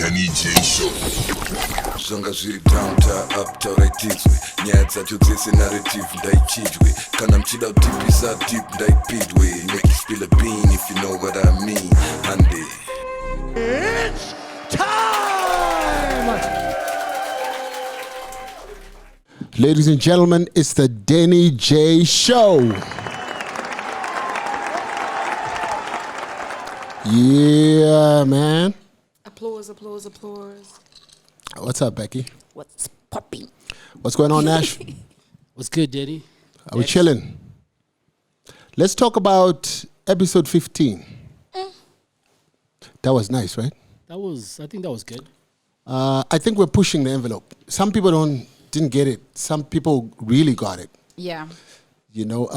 Denny J Show. Zvanga zviri downtown uptown raitidzwe nyaya dzacho dzese narrative ndaichidwe kana mchida kutipisa deep ndaipidwe make you spill a bean if you know what I mean hande. It's time! Ladies and gentlemen, it's the Denny J Show. Yeah, man. Applause, applause, applause. What's up, Becky? What's popping? What's going on, Nash? What's good, Denny? Are we chilling? Let's talk about episode 15. That was nice, right? I think that was good. I think we're pushing the envelope. Some people didn't get it. Some people really got it. Yeah. You know,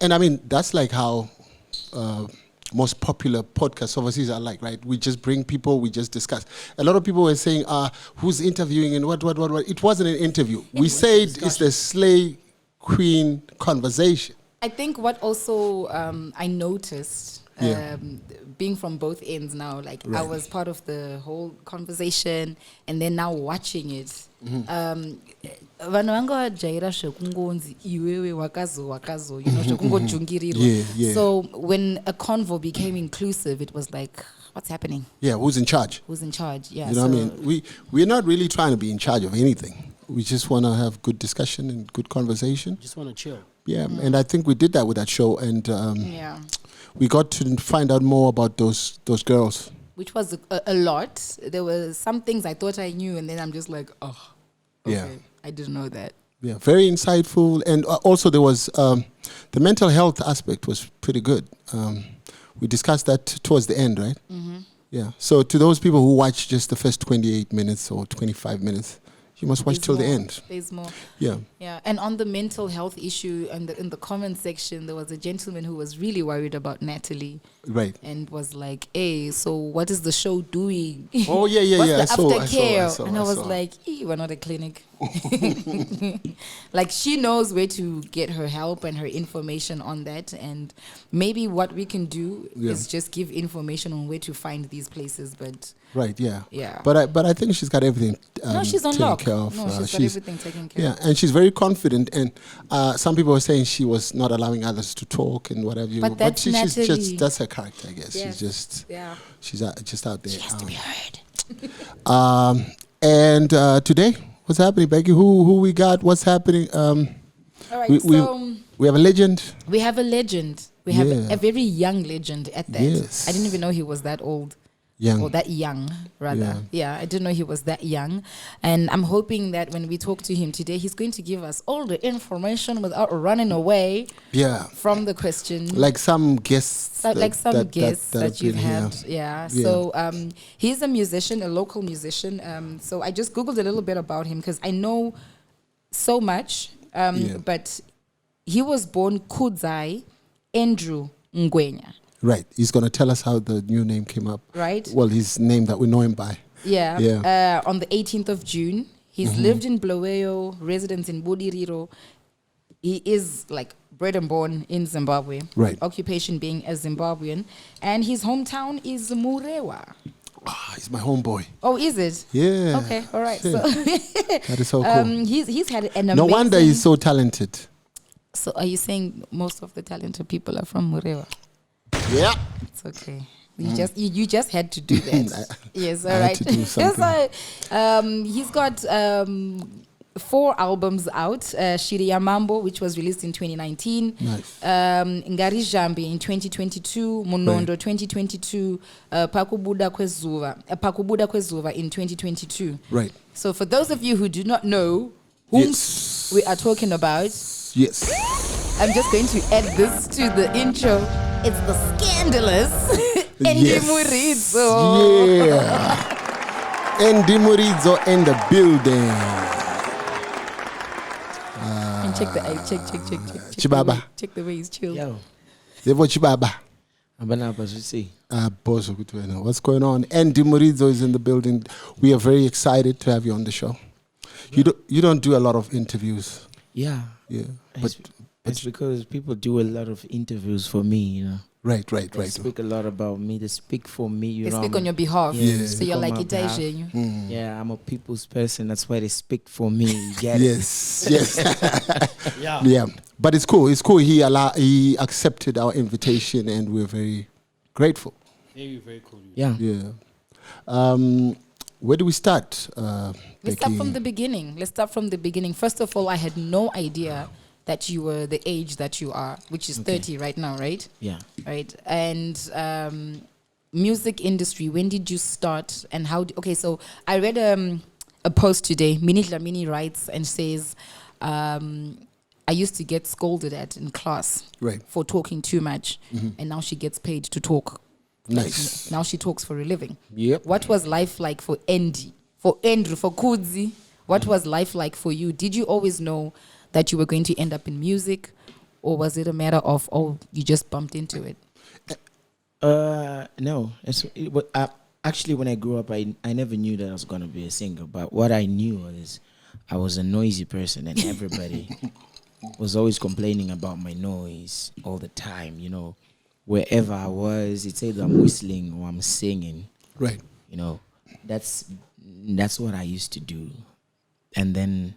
and I mean, that's like how most popular podcasts overseas are like, right? We just bring people, we just discuss. A lot of people were saying, who's interviewing and what. It wasn't an interview. We said it's the Slay Queen conversation. I think what also I noticed, being from both ends now, like I was part of the whole conversation and then now watching it. Vanhu vanga jaira zvekungonzi iwewe wakazo you know zvekungojungirirwa. So when a convo became inclusive, it was like, what's happening? Yeah, who's in charge? Yeah, you know what I mean? We're not really trying to be in charge of anything. We just want to have good discussion and good conversation. Just want to chill. Yeah, and I think we did that with that show, and we got to find out more about those girls. Which was a lot. There were some things I thought I knew, and then I'm just like, oh, okay, yeah. I didn't know that. Yeah, very insightful, and also there was the mental health aspect was pretty good. We discussed that towards the end, right? Mm-hmm. Yeah. So to those people who watch just the first 28 minutes or 25 minutes, you must watch till the end. There's more. Yeah. Yeah. And on the mental health issue, and in the comment section, there was a gentleman who was really worried about Natalie. Right. And was like, hey, so what is the show doing? Oh, yeah. What's the aftercare? I was saw. like, we're not a clinic. Like, she knows where to get her help and her information on that. And maybe what we can do is just give information on where to find these places. But right, yeah. Yeah. But I think she's got everything no, she's on taken lock. care of. No, she's got everything taken care of. Yeah, and she's very confident. And some people were saying she was not allowing others to talk and whatever. But that's she's Natalie. just, that's her character, I guess. Yes. She's just out there. She has to be heard. And today, what's happening, Becky? Who we got? What's happening? All right, we have a legend. We have a legend. We have a very young legend at that. Yes. I didn't even know he was that old. Or that young, rather. Yeah, I didn't know he was that young. And I'm hoping that when we talk to him today, he's going to give us all the information without running away from the question. Like some guests. That you've had. Yeah. So he's a musician, a local musician. So I just Googled a little bit about him because I know so much. But he was born Kudzai Andrew Ngwenya. Right. He's going to tell us how the new name came up. Right. Well, his name that we know him by. Yeah. On the 18th of June. He's lived in Bulawayo, residence in Budiriro. He is like bred and born in Zimbabwe. Right. Occupation being a Zimbabwean. And his hometown is Murewa. He's my homeboy. Oh, is it? Yeah. Okay. All right. Shit. So that is so cool. He's had an amazing... No wonder he's so talented. So are you saying most of the talented people are from Murewa? Yeah. It's okay. You just had to do that. Yes, all right. I had to do something. He's got 4 albums out. Shiri Mambo, which was released in 2019. Nice. Ngari Jambi in 2022. Munondo 2022. Pakubuda Kwezuva in 2022. Right. So for those of you who do not know whom we are talking about, I'm just going to add this to the intro. It's the scandalous Andy Muridzo. Yeah. Andy Muridzo in the building. And check Chibaba. Check the way he's chill. Yo. Devo Chibaba. What's going on? Andy Muridzo is in the building. We are very excited to have you on the show. You don't do a lot of interviews. Yeah. But It's because people do a lot of interviews for me, you know. Right. They speak a lot about me. They speak for me, you They know. speak on your behalf. Yeah, So you're on like my behalf. Itaje. Yeah, I'm a people's person. That's why they speak for me. You get it? Yes. Yeah. But it's cool. It's cool. He accepted our invitation, and we're very grateful. Very, very cool. Yeah. Where do we start? Let's start from the beginning. First of all, I had no idea that you were the age that you are, which is 30 right now, right? Yeah. Right. And music industry, when did you start and how? Okay, so I read a post today. Minnie Dlamini writes and says, I used to get scolded at in class for talking too much, and now she gets paid to talk. Nice. Now she talks for a living. Yep. What was life like for Andy, for Andrew, for Kudzi? What was life like for you? Did you always know that you were going to end up in music, or was it a matter of, you just bumped into it? No. Actually, when I grew up, I never knew that I was going to be a singer. But what I knew was I was a noisy person, and everybody was always complaining about my noise all the time, you know. Wherever I was, it's either I'm whistling or I'm singing. Right. You know, that's what I used to do. And then,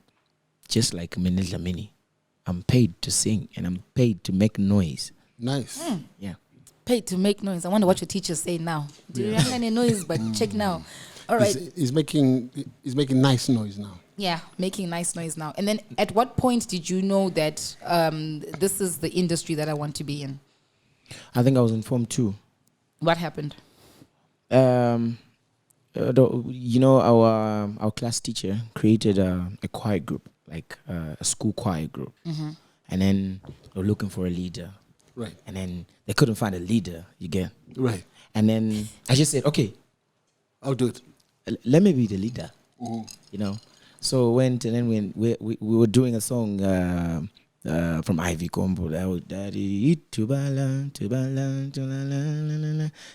just like Minilla Mini, I'm paid to sing and I'm paid to make noise. Nice. Yeah. Paid to make noise. I wonder what your teachers say now. Do you have any noise? But check now. All right. He's making nice noise now. Yeah, making nice noise now. And then, at what point did you know that this is the industry that I want to be in? I think I was in Form 2. What happened? You know, our class teacher created a choir group, like a school choir group. And then they were looking for a leader. Right. And then they couldn't find a leader, you get. Right. And then I just said, okay, I'll do it. Let me be the leader, you know. So went, and then when we were doing a song from Ivy Combo, that was Daddy Tubala.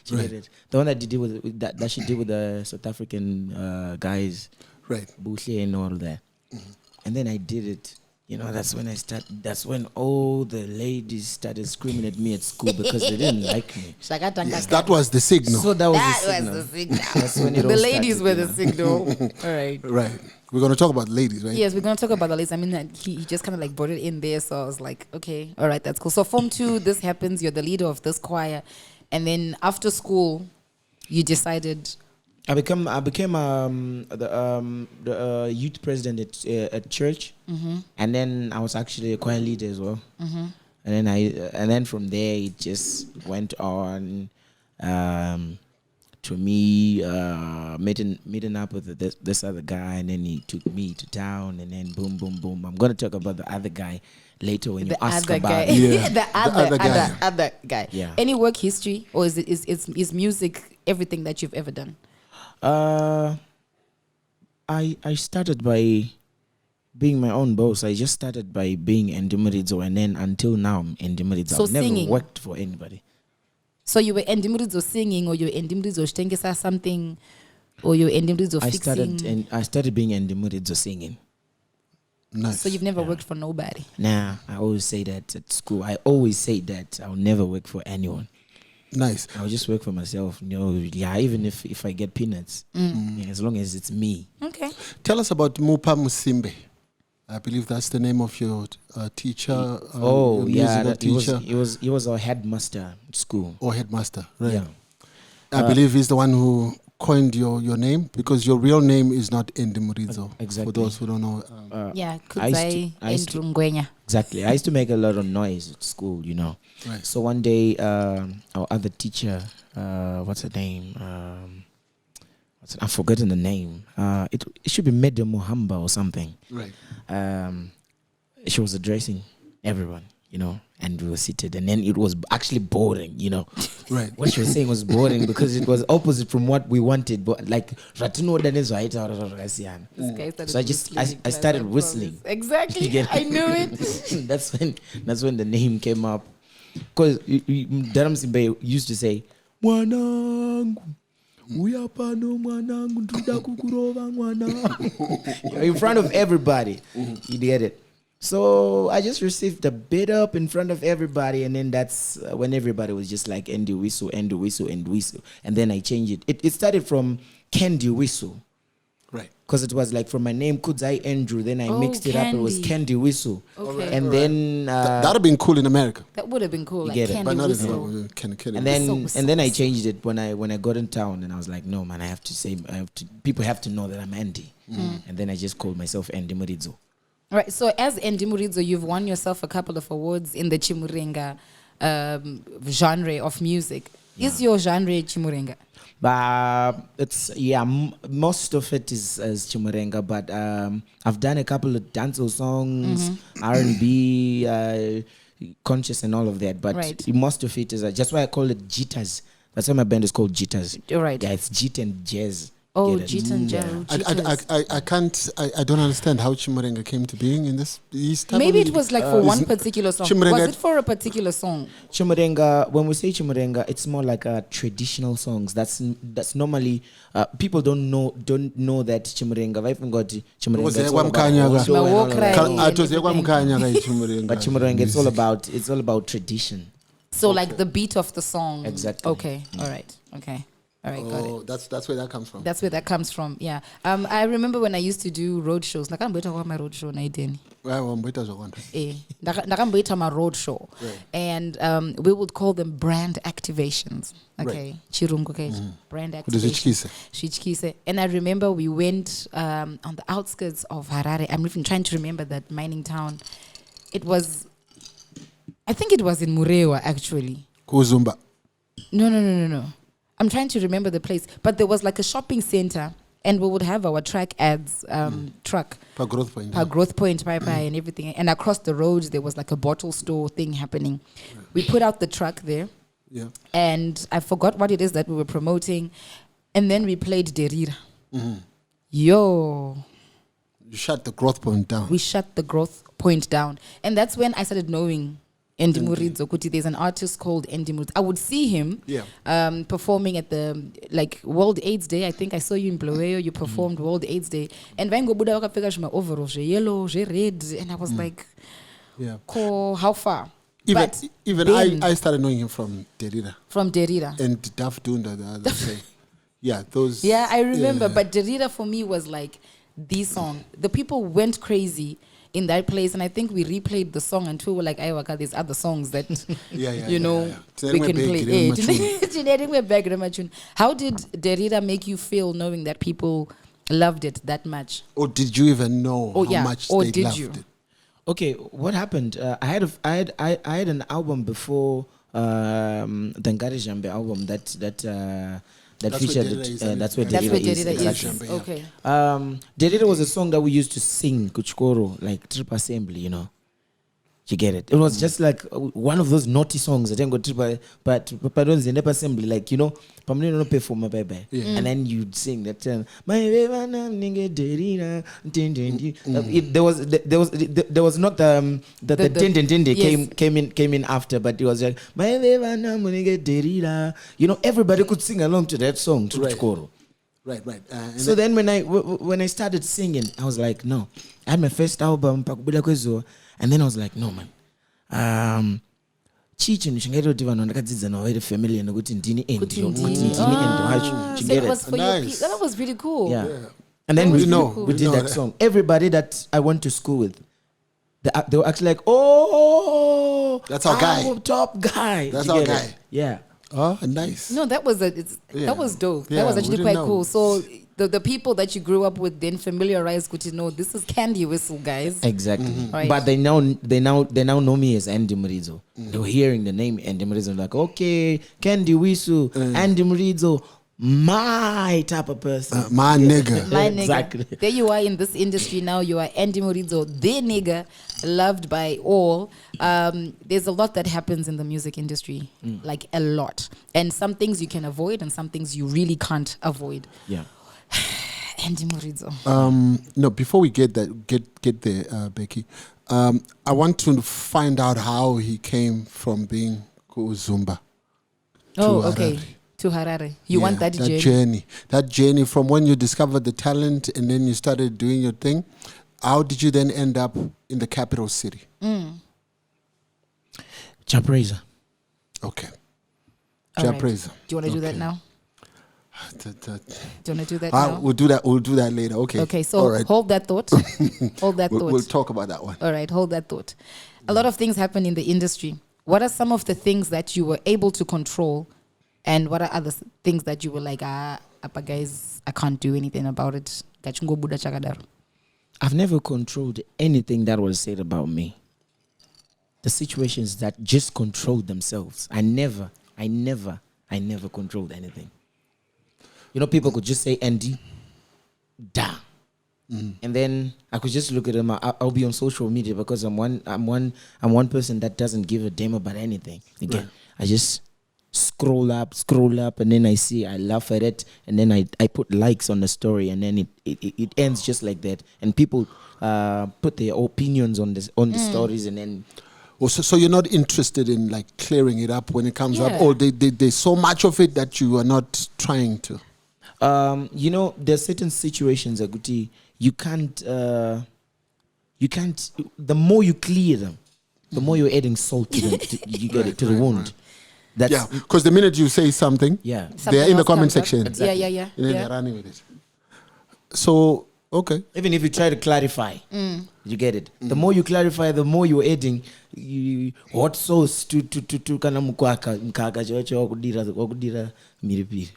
She did it. The one that did with that she did with the South African guys, right? Bushle and all that. And then I did it. You know, that's when all the ladies started screaming at me at school because they didn't like me. Yes, that was the signal. So that was the signal. That's when it The all ladies started, were you the know. signal. All right. Right. We're going to talk about ladies, right? Yes, we're going to talk about the ladies. I mean, he just kind of like brought it in there. So I was like, okay, all right, that's cool. So Form 2, this happens. You're the leader of this choir. And then after school, you decided... I became the youth president at church, and then I was actually a choir leader as well. And then from there it just went on to me meeting up with this other guy, and then he took me to town, and then boom, boom, boom. I'm gonna talk about the other guy later when you ask about it. Yeah. the other guy. Yeah. Any work history, or is music everything that you've ever done? I started by being my own boss. I just started by being Muridzo, and then until now I'm Muridzo. So I've never singing. worked for anybody. So you were Muridzo singing, or you were Muridzo shtengisa something, or you were Muridzo fixing? I started being Muridzo singing. Nice. So you've never worked for nobody? Nah, I always say that at school. I always say that I'll never work for anyone. Nice. I'll just work for myself. You know, yeah, even if I get peanuts, yeah, as long as it's me. Okay. Tell us about Mupa Musimbe. I believe that's the name of your teacher. Your musical teacher. He was our headmaster at school. Or headmaster, right? Yeah. I believe he's the one who coined your name, because your real name is not Endi Muridzo. Exactly. For those who don't know. Yeah, I used to- Exactly. I used to make a lot of noise at school, you know. Right. So one day, our other teacher, what's her name? I've forgotten the name. It should be Medya Mohamba or something. Right. She was addressing everyone, you know, and we were seated, and then it was actually boring, you know. Right. What she was saying was boring because it was opposite from what we wanted. But like, Ratino Dennis right out of Rasian. So I started whistling. Exactly. I knew it. That's when the name came up. Because Dharam Simbe used to say, Mwanangu, uyapano mwanangu, nduda kukurova mwanangu. In front of everybody. You get it. So I just received a bid up in front of everybody, and then that's when everybody was just like Andy Whistle, Andy Whistle, and Whistle. And then I changed it. It started from Candy Whistle. Right. Because it was like from my name, Kudzai Andrew. Then I mixed it up. It was Candy Whistle. Okay. And then That'd have been cool in America. That would have been cool, like get it. Candy But not Whistle. in and then Whistle. and then I changed it when I got in town, and I was like, no man, people have to know that I'm Andy. And then I just called myself Andy Muridzo. Right. So as Andy Muridzo, you've won yourself a couple of awards in the Chimurenga genre of music. Is your genre Chimurenga? But it's most of it is Chimurenga, but I've done a couple of dancehall songs, R&B, conscious and all of that. But Right. most of it is just why I call it jitters. That's why my band is called Jitters. Right. Yeah, it's jit and jazz. Oh, Get it? Jit and Jaro. I don't understand how Chimurenga came to being in this. Maybe it was like for one particular song. Chimurenga- Was it for a particular song? Chimurenga, when we say Chimurenga, it's more like traditional songs. That's normally people don't know that Chimurenga. I've even got Chimurenga. Because it's all about Mkanya- also and all of that. But But Chimurenga, it's all about tradition. So like the beat of the song. Exactly. Okay. All right. Okay. All right. Got it. Oh, that's where that comes from. That's where that comes from. Yeah. I remember when I used to do road shows. Nakamboita my road show na Denny. Nakamboita my road show. And we would call them brand activations. Okay. Chirungu, okay. Brand activations. Shichkise. And I remember we went on the outskirts of Harare. I'm even trying to remember that mining town. I think it was in Murewa actually. Kuzumba. No. I'm trying to remember the place, but there was like a shopping center, and we would have our track ads truck Per growth point. per growth point, bye and everything. And across the road, there was like a bottle store thing happening. We put out the truck there, Yeah. and I forgot what it is that we were promoting, and then we played Derira. Yo, You shut the growth point down. we shut the growth point down, and that's when I started knowing Andy Muridzo. There's an artist called Andy Muridzo. I would see him performing at the World AIDS Day. I think I saw you in Bloeo. You performed World AIDS Day, and Vango Buddha wakafika shima overall yellow, red, and I was like, Yeah. how far? Even then- I started knowing him from Derida From Derira. and Daf Dunda the other day. Yeah, those. Yeah, I remember. yeah. But Derira for me was like the song. The people went crazy in that place, and I think we replayed the song until we were like, "I waka, there's other songs that we can play." How did Derira make you feel knowing that people loved it that much? Or did you even know how much Or they did loved you? it? Okay, what happened? I had an album before the Ngari Jambe album that That's featured where Derida is, it. That's where That's where Derida is. Derida Exactly. is. Okay. Derida was a song that we used to sing Kuchkoro, like trip assembly, you know. You get it? It was just like one of those naughty songs. I didn't go trip, but it was in assembly, like, you know, Pamela no pay for my baby, and then you'd sing that. My baby, nigga, Derida, din din din. There was not the din din din yes. came in after, but it was like my baby, nigga, Derida. You know, everybody could sing along to that song, to Right. Kuchkoro. Right. So then when I started singing, I was like, no. I had my first album, Pakubila Kwezo, and then I was like, no man. Chichi nishingaita kuti vanhu ndakadzidza navo iri family nekuti ndini end Kuti ndini ndini. end wacho. So You get it was it? for your Nice. that was pretty cool. Yeah. And then That was we really cool. we did know that that. song. Everybody that I went to school with, they were actually like, oh, That's our guy. top guy. That's You our get it? guy. Yeah. Oh, nice. No, that was that was dope. Yeah, that was we actually didn't quite know. cool. So the people that you grew up with then familiarized with, you know, this is Candy Whistle, guys. Exactly. Right. But they now know me as Andy Muridzo. They were hearing the name Andy Muridzo, like, okay, Candy Whistle, Andy Muridzo, my type of person. My nigga. My nigga. Exactly. There you are in this industry now. You are Andy Muridzo, the nigga, loved by all. There's a lot that happens in the music industry, like a lot. And some things you can avoid and some things you really can't avoid. Yeah. Andy Muridzo. No, before we get there, Becky, I want to find out how he came from being Zumba. Oh, to okay. Harare. To Harare. You want that journey? That journey from when you discovered the talent and then you started doing your thing. how did you then end up in the capital city? Jah Prayzah. Okay. All Jah right. Prayzah. Do you want to do that now? Do you want to do that Ah, now? we'll do that. We'll do that later. Okay. Okay, so All right. hold that thought. Hold that thought. We'll talk about that one. All right, hold that thought. A lot of things happen in the industry. What are some of the things that you were able to control, and what are other things that you were like, apa guys, I can't do anything about it. I've never controlled anything that was said about me. The situations that just controlled themselves. I never controlled anything. You know, people could just say Andy, da. And then I could just look at them. I'll be on social media because I'm one person that doesn't give a damn about anything. Again, I just scroll up, and then I see, I laugh at it, and then I put likes on the story, and then it ends just like that. And people put their opinions on the stories, and then. Oh, so you're not interested in like clearing it up when it comes up, or there's so much of it that you are not trying to. You know, there's certain situations, Aguti, you can't. The more you clear them, the more you're adding salt to them. You get it to the wound. That's, Yeah, because the minute you say something, Yeah. they're in the else comment comes up. section. Exactly. Yeah. And then they're running with it. So, okay. Even if you try to clarify, you get it. The more you clarify, the more you're adding hot sauce to kana mkwaka mkaka chocho wakudira miripiri.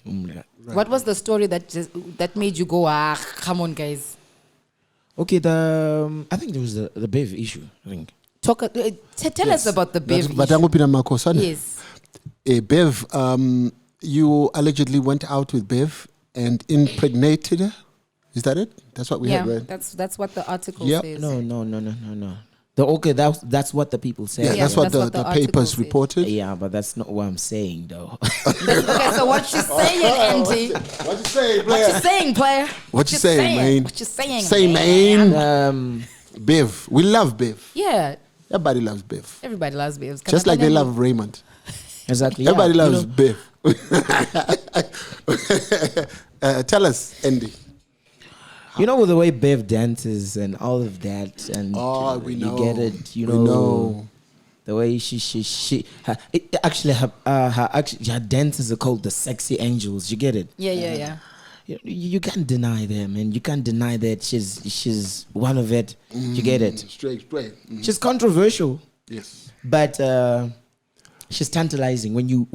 What was the story that made you go, come on, guys? Okay, I think there was the Bev issue. I think. Tell us about the Bev issue. Batangupina Makosana. Yes. Bev, you allegedly went out with Bev and impregnated her. Is that it? That's what we Yeah, had read. that's what the article Yep. says. No. That's what the people say. Yeah, that's what the article papers says. reported. Yeah, but that's not what I'm saying, though. Okay, so what you saying, Andy? What you say, What you saying, player? What you saying, man? What you saying? Say, man. Bev. We love Bev. Yeah, Everybody loves Bev. everybody loves Bev. Just like they love Raymond. Exactly. Everybody yeah, loves Bev. Tell us, Andy. You know, with the way Bev dances and all of that, and We know. you get it. You We know, know. the way her dances are called the sexy angels. You get it. Yeah. You can't deny them, and you can't deny that she's one of it. You get it. Straight. She's controversial, Yes. but she's tantalizing when you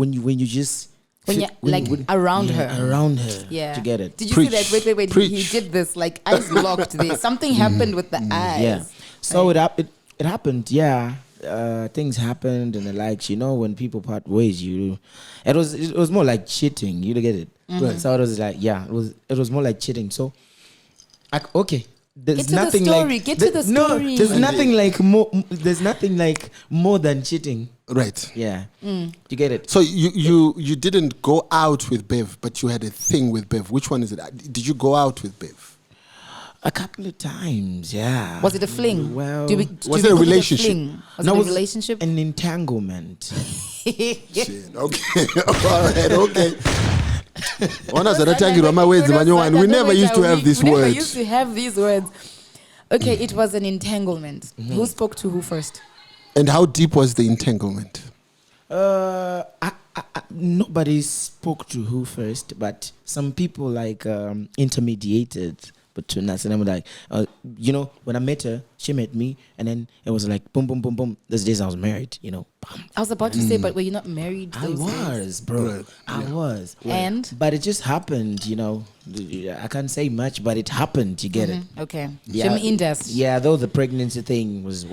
just When you're like around her. Around her. Yeah. You get it. Did you Preach. see that? Wait. Preach. He did this, like eyes blocked there. Something happened with the eyes. Yeah. So it happened. Yeah. Things happened and the likes. You know, when people part ways, it was more like cheating. You get it. Right. So it was like, yeah, it was more like cheating. So, okay. There's Get to the nothing story. like Get to the No, story. there's nothing like more. There's nothing like more than cheating. Right. Yeah. You get it. So you didn't go out with Bev, but you had a thing with Bev. Which one is it? Did you go out with Bev? A couple of times, yeah. Was it a fling? Well, Was it a relationship? Was No, it it a was relationship? An entanglement. Shit. Okay. All right. Okay. We never used to have these We never words. used to have these words. Okay, it was an entanglement. Who spoke to who first? And how deep was the entanglement? Nobody spoke to who first, but some people like intermediated between us, and I'm like, you know, when I met her, she met me, and then it was like boom, boom, boom, boom. Those days I was married, you know. Bam. I was about to say, but were you not married? I those days? was, bro. Right. I was. And? But it just happened, you know. I can't say much, but it happened. You get it. Okay. Yeah. Yeah. Though the pregnancy thing was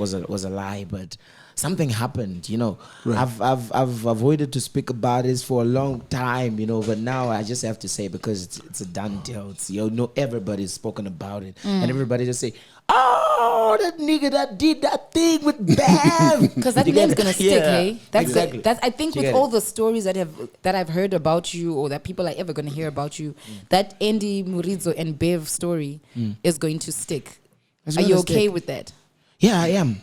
a lie, but something happened, you know. Right. I've avoided to speak about this for a long time, you know, but now I just have to say, because it's a done deal. It's, you know, everybody's spoken about it, and everybody just say, "Oh, that nigga that did that thing with Bev," Because that You get name's it? gonna stick, Yeah, hey? That's exactly. that's I think You with get all it? the stories that I've heard about you, or that people are ever gonna hear about you, that Andy, Muridzo, and Bev story is going to stick. It's Are you gonna okay stick. with that? Yeah, I am.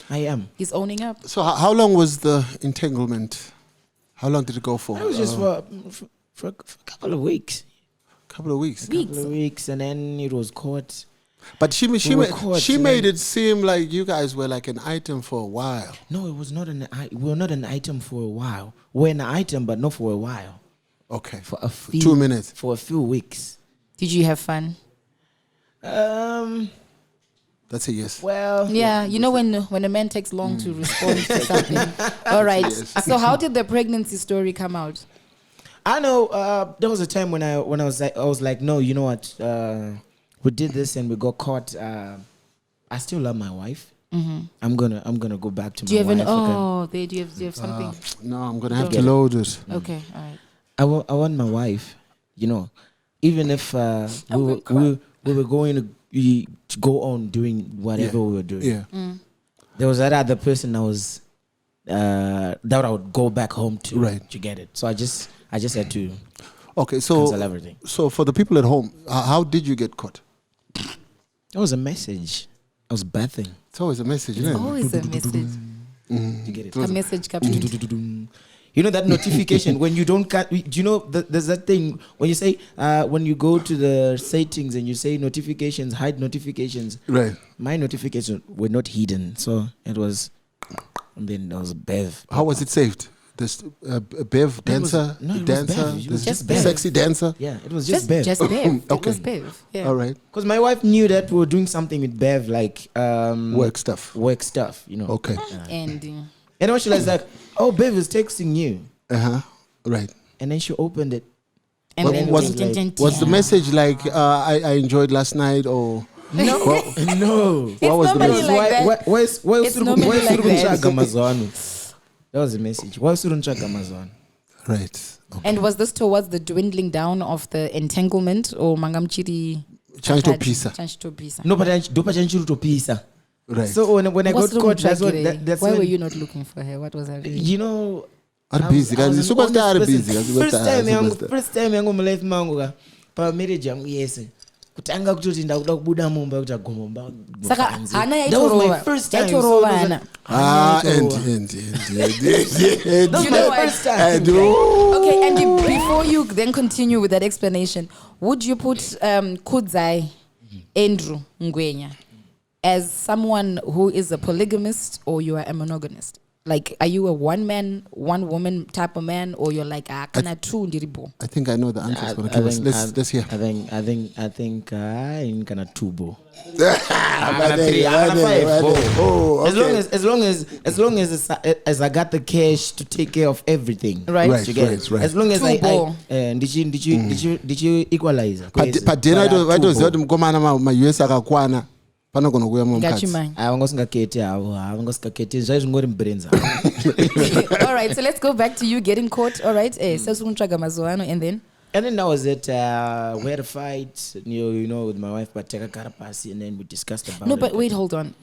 I am. He's owning up. So how long was the entanglement? How long did it go for? It was just for a couple of weeks. a couple of weeks. Weeks. Couple of weeks, and then it was caught. But she We were caught, she and made then- it seem like you guys were like an item for a while. No, it was not we were not an item for a while. We're an item, but not for a while. Okay. For a few 2 minutes. For a few weeks. Did you have fun? That's a yes. Well, Yeah, you know when a man takes long to respond to something. All right. Yes. So how did the pregnancy story come out? I know there was a time when I was like, no, you know what? We did this and we got caught. I still love my wife. I'm gonna go back to Do you my have wife. do you have something? No, I'm gonna have Okay. to load it. Okay, all right. I want my wife. You know, even if we were going to go on doing whatever we were doing. Yeah. There was that other person that was that I would go back home to. Right. To get it. So I just had to Okay, so cancel everything. so for the people at home, how did you get caught? It was a message. I was bathing. It's always a message, isn't it? Always a message. You get it? A message captured. You know that notification when you don't cut. Do you know there's that thing when you say when you go to the settings and you say notifications, hide notifications. Right. My notifications were not hidden, so it was. And then there was Bev. How was it saved? This Bev No, it was- dancer, no, it was dancer, Bev. It was this just Bev. sexy dancer. Yeah, it was just Bev. Just Bev. It Okay. was Bev. Yeah. All right, Because my wife knew that we were doing something with Bev, like work stuff. work stuff, you know. Okay. And And when she was like, "Oh, Bev is texting you," Right. and then she opened it. and What then was like- Was the message like I enjoyed last night or No, no. It's what was the normally message? like that. It's normally like that. That was the message. Why surunchaga mazwana? right? And was this towards the dwindling down of the entanglement or mangamchiri? Chanchitopisa. No, but dopa chanchuru to pisa. Right. So when I got What's caught, that's what. Why when, were you not looking for her? What was her doing? You know. Are busy, guys. The superstar are busy. First time yangu mu life mangu ka pa marriage yangu yese. Kutanga kutoti ndakuda kubuda mumba kuti agomba. Saka hana That was my yaitorova. first time. Yaitorova So it was hana. like- That was You my know what? first time. I do. Okay, and before you then continue with that explanation, would you put Kudzai Andrew Ngwenya as someone who is a polygamist or you are a monogamist? Like, are you a one man, one woman type of man, or you're like kana two ndiribo? I think I know the answer. Give us. Let's hear. I think I'm gonna tubo. Oh, As okay. long as I got the cash to take care of everything. Right. Right. You get it? Right. As long as Tubo. did you equalize? Padena vaitoziva kuti mukomana ma-US akakwana panogona kuuya mumwe Got you, mukadzi. man. Avangosingaketi avo havangosingaketi zvaizvingori mubrains All right, so let's go back to you getting caught. All right, sasumutsvaga mazuano, and then And then that was it. We had a fight, you know, with my wife, but take a karapasi, and then we discussed about no, it. but wait, hold on.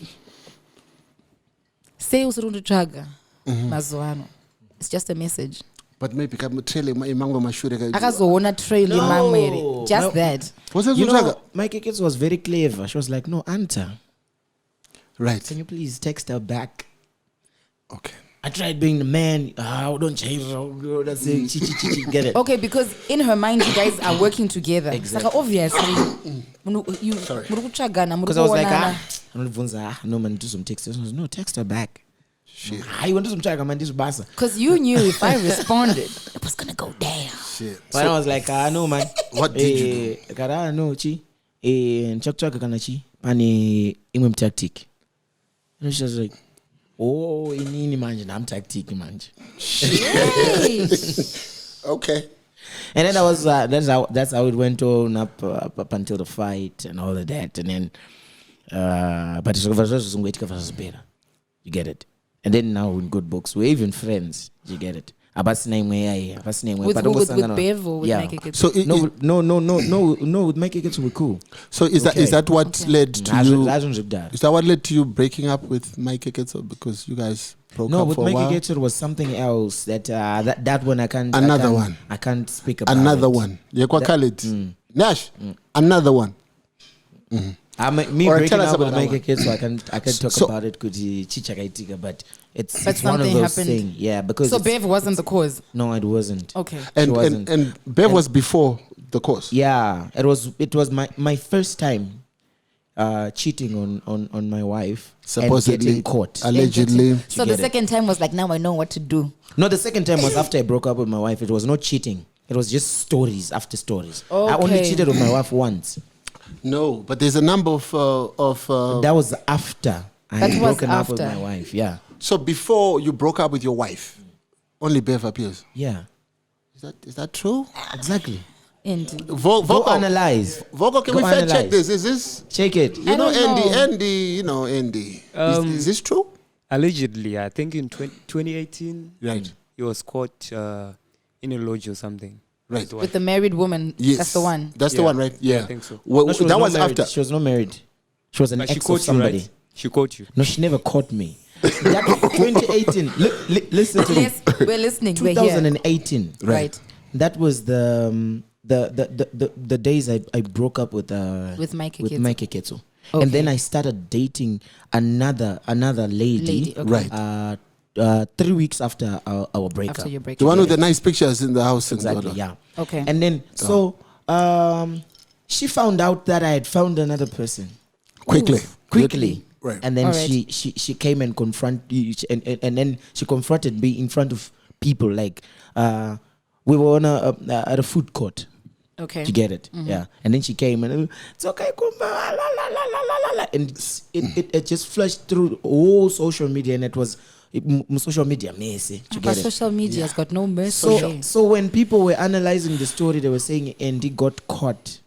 Say usirundutsvaga mazuano. It's just a message. But maybe kamutrele imango mashure Akazoona trail imamwere. Just no. that. was it You know, Zutraga? my kids was very clever. She was like, "No, Anta, Right. can you please text her back?" Okay. I tried being the man. Don't change. That's it. Get it? Okay, because in her mind, you guys are working together. Exactly. Saka obviously, you murukutsvagana, Because I was like, murukuonana. no man, do some text. I was, no, text her back. Shit. I want to do some check. Man, this basa. Because you knew if I responded, it was gonna go down. Shit. But I was like, no man. What did you do? Kara no chi. Chak kana chi. Pani imwe tactic. And she was like, oh, inini manje nam tactic manje. Okay. And then that's how it went on up until the fight and all of that. And then but it's you get it. And then now in good books, we're even friends. You get it. With Bev or with Mike Eketsu? So no. With Mike Eketsu we're cool. So is that what led to Is you? Is that what led to you breaking up with Mike Eketsu? Because you guys broke No, up with for a Mike while. Eketsu was something else. That one I can't. I can't speak about. Another it. one. Yekwa Khaled. Nash. Another one. Me Or breaking tell us up with about Mike that Eketsu, I can talk So- about it. Kuti chichakaitika, but it's But one of something those happened. things. Yeah, because So it's- Bev wasn't the cause. no, it wasn't. Okay. And wasn't. Bev was before the course. Yeah, it was my first time cheating on my wife, Supposedly, and getting caught. allegedly. So the second time was like, now I know what to do. No, the second time was after I broke up with my wife. It was not cheating. It was just stories after stories. I only Okay. cheated on my wife once. No, but there's a number of That was after I That had was broken up with after. my wife. Yeah. So before you broke up with your wife, only Bev appears. Yeah. Is that true? Exactly. Indeed. Go Vocal, analyze. Vocal, can Go we fact check analyze. this? Is this Check it. you know don't know. Andy? Is this true? Allegedly, I think in 2018, Right. he was caught in a lodge or something. Right. His wife. With the married woman. Yes. That's the one. That's the Yeah. one, right? Yeah. I think so. Well, No, she that not was married. after. She was not married. She was an But she ex of caught you, somebody. right? She caught you. No, she never caught me. That 2018. Listen to me. Yes, we're listening. We're here. 2018. Right. That was the days I broke up with Mike with Eketso. Mike Eketso. Okay. And then I started dating another lady. Okay. Right. 3 weeks after our breakup. After your break. The one with the nice pictures in the house. and Exactly. all that. Yeah. Okay. And then she found out that I had found another person Quickly. quickly. Right. And then Alright. she came and and then she confronted me in front of people. Like we were on at a food court. Okay. You get it? Yeah. And then she came and it's okay, Kumba, la, la, la, la, la, la. And it just flashed through all social media, and it was social media messy. You But get it? social media has got no mercy. So when people were analyzing the story, they were saying Andy got caught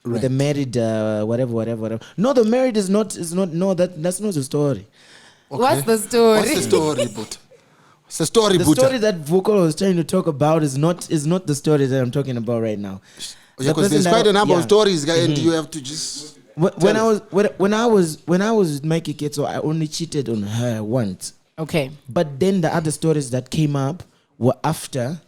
with the married whatever. No, the married is not no, that's not the story. What's the story? What's the story, but? What's the story, The Buddha? story that Vocal was trying to talk about is not the story that I'm talking about right now. Yeah, The because person there's that- quite a number of yeah. stories, guy, and you have to just. When I was with Mikey Ketso, I only cheated on her once. Okay. But then the other stories that came up were after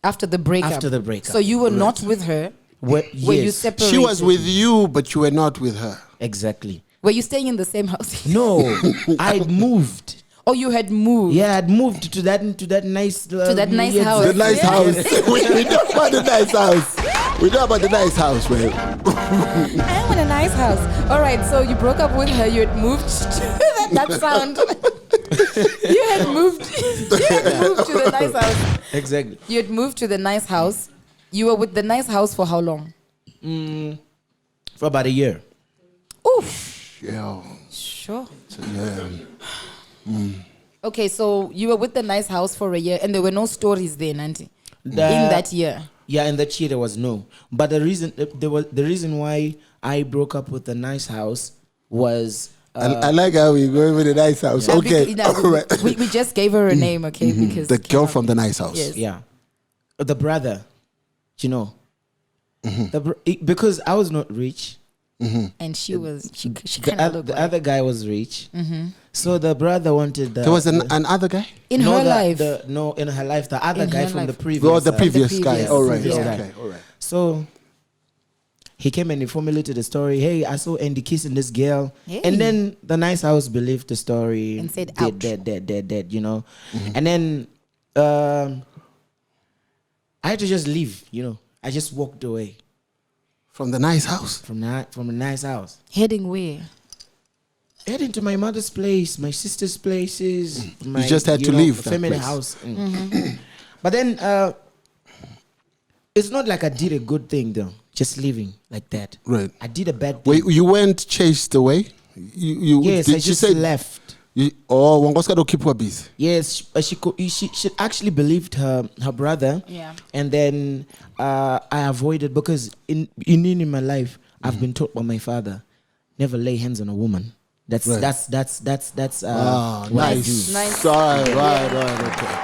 After the breakup. After the breakup. So you were not with her. were Were you yes, separated? She was with you, but you were not with her. exactly. Were you staying in the same house? No, I moved. Oh, you had moved. Yeah, I'd moved to that nice To that nice weird- house. The nice Yeah. house. we know about the nice house. We know about the nice house, man. I want a nice house. All right, so you broke up with her. You had moved to that sound. You had moved to the nice house. Exactly. You had moved to the nice house. You were with the nice house for how long? For about a year. Oof. Yeah. Sure. Yeah. Okay, so you were with the nice house for a year, and there were no stories there, Nanti. In The- that year. Yeah, in that year there was no. But the reason why I broke up with the nice house was I like how we going with the nice house. Now, Okay. because, All right. we just gave her a name, okay? Because The girl from the nice house. Yes. yeah, the brother, you know, because I was not rich. and she was she The, kind of looked the like other guy was rich, so the brother wanted the. There was another guy? in no, her life. No, in her life, the other In guy her from the life. previous. Oh, the previous guy. previous, All right. yeah. Okay. All right. So he came and he formulated the story. Hey, I saw Andy kissing this girl, Hey. and then the nice house believed the story And said, dead, you know. And then I had to just leave, you know. I just walked away From the nice house. from the nice house, Heading where? heading to my mother's place, my sister's places. My, just had to know, leave that family place. house. But then it's not like I did a good thing though. Just leaving like that. Right. I did a bad thing. Wait, you weren't chased away? You Yes, did I you just say left. Wangoska don't keep her busy. Yes, she actually believed her brother. Yeah. And then I avoided because in my life I've been taught by my father, never lay hands on a woman. That's Right. that's what nice. I do. Nice. Right, okay.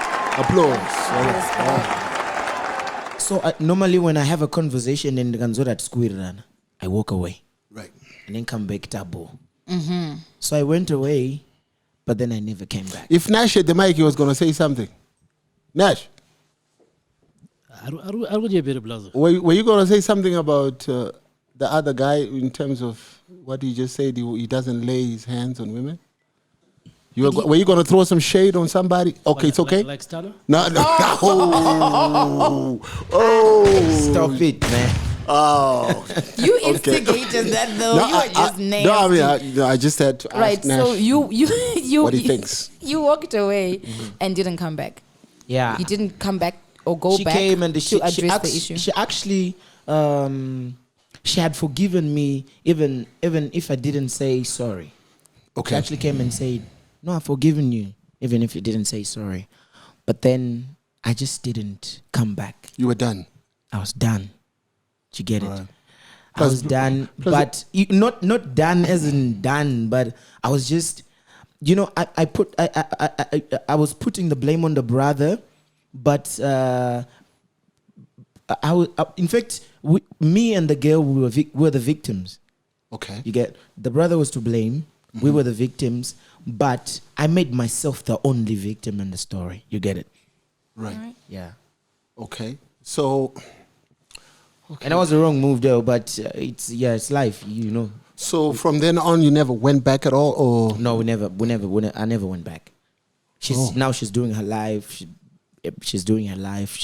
Applause. All right. So normally when I have a conversation in the Ganzorat Squirran, I walk away Right. and then come back tabo. So I went away, but then I never came back. If Nash had the mic, he was going to say something. Nash, I don't get better blazer. were you going to say something about the other guy in terms of what he just said? He doesn't lay his hands on women? Were you going to throw some shade on somebody? Okay, it's okay. Like Stana? No. Oh. Stop it, man. Oh. You instigated that though. You are just nasty. No, I mean, I just had to Right. ask Nash So you what he thinks. You walked away and didn't come back. Yeah. You didn't come back or go She back came and to address the issue. She actually, she had forgiven me even if I didn't say sorry. She Okay. actually came and said, "No, I've forgiven you, even if you didn't say sorry." But then I just didn't come back. You were done. I was done. Did you get it? Right. I was done, but not done as in done, but I was just, I was putting the blame on the brother, but in fact, me and the girl were the victims. Okay. You get, the brother was to blame. We were the victims, but I made myself the only victim in the story. You get it? Right. Yeah. Okay. So. And that was the wrong move though, but it's life, So from then on, you never went back at all, or No, I never went back. Now she's doing her life. She's doing her life.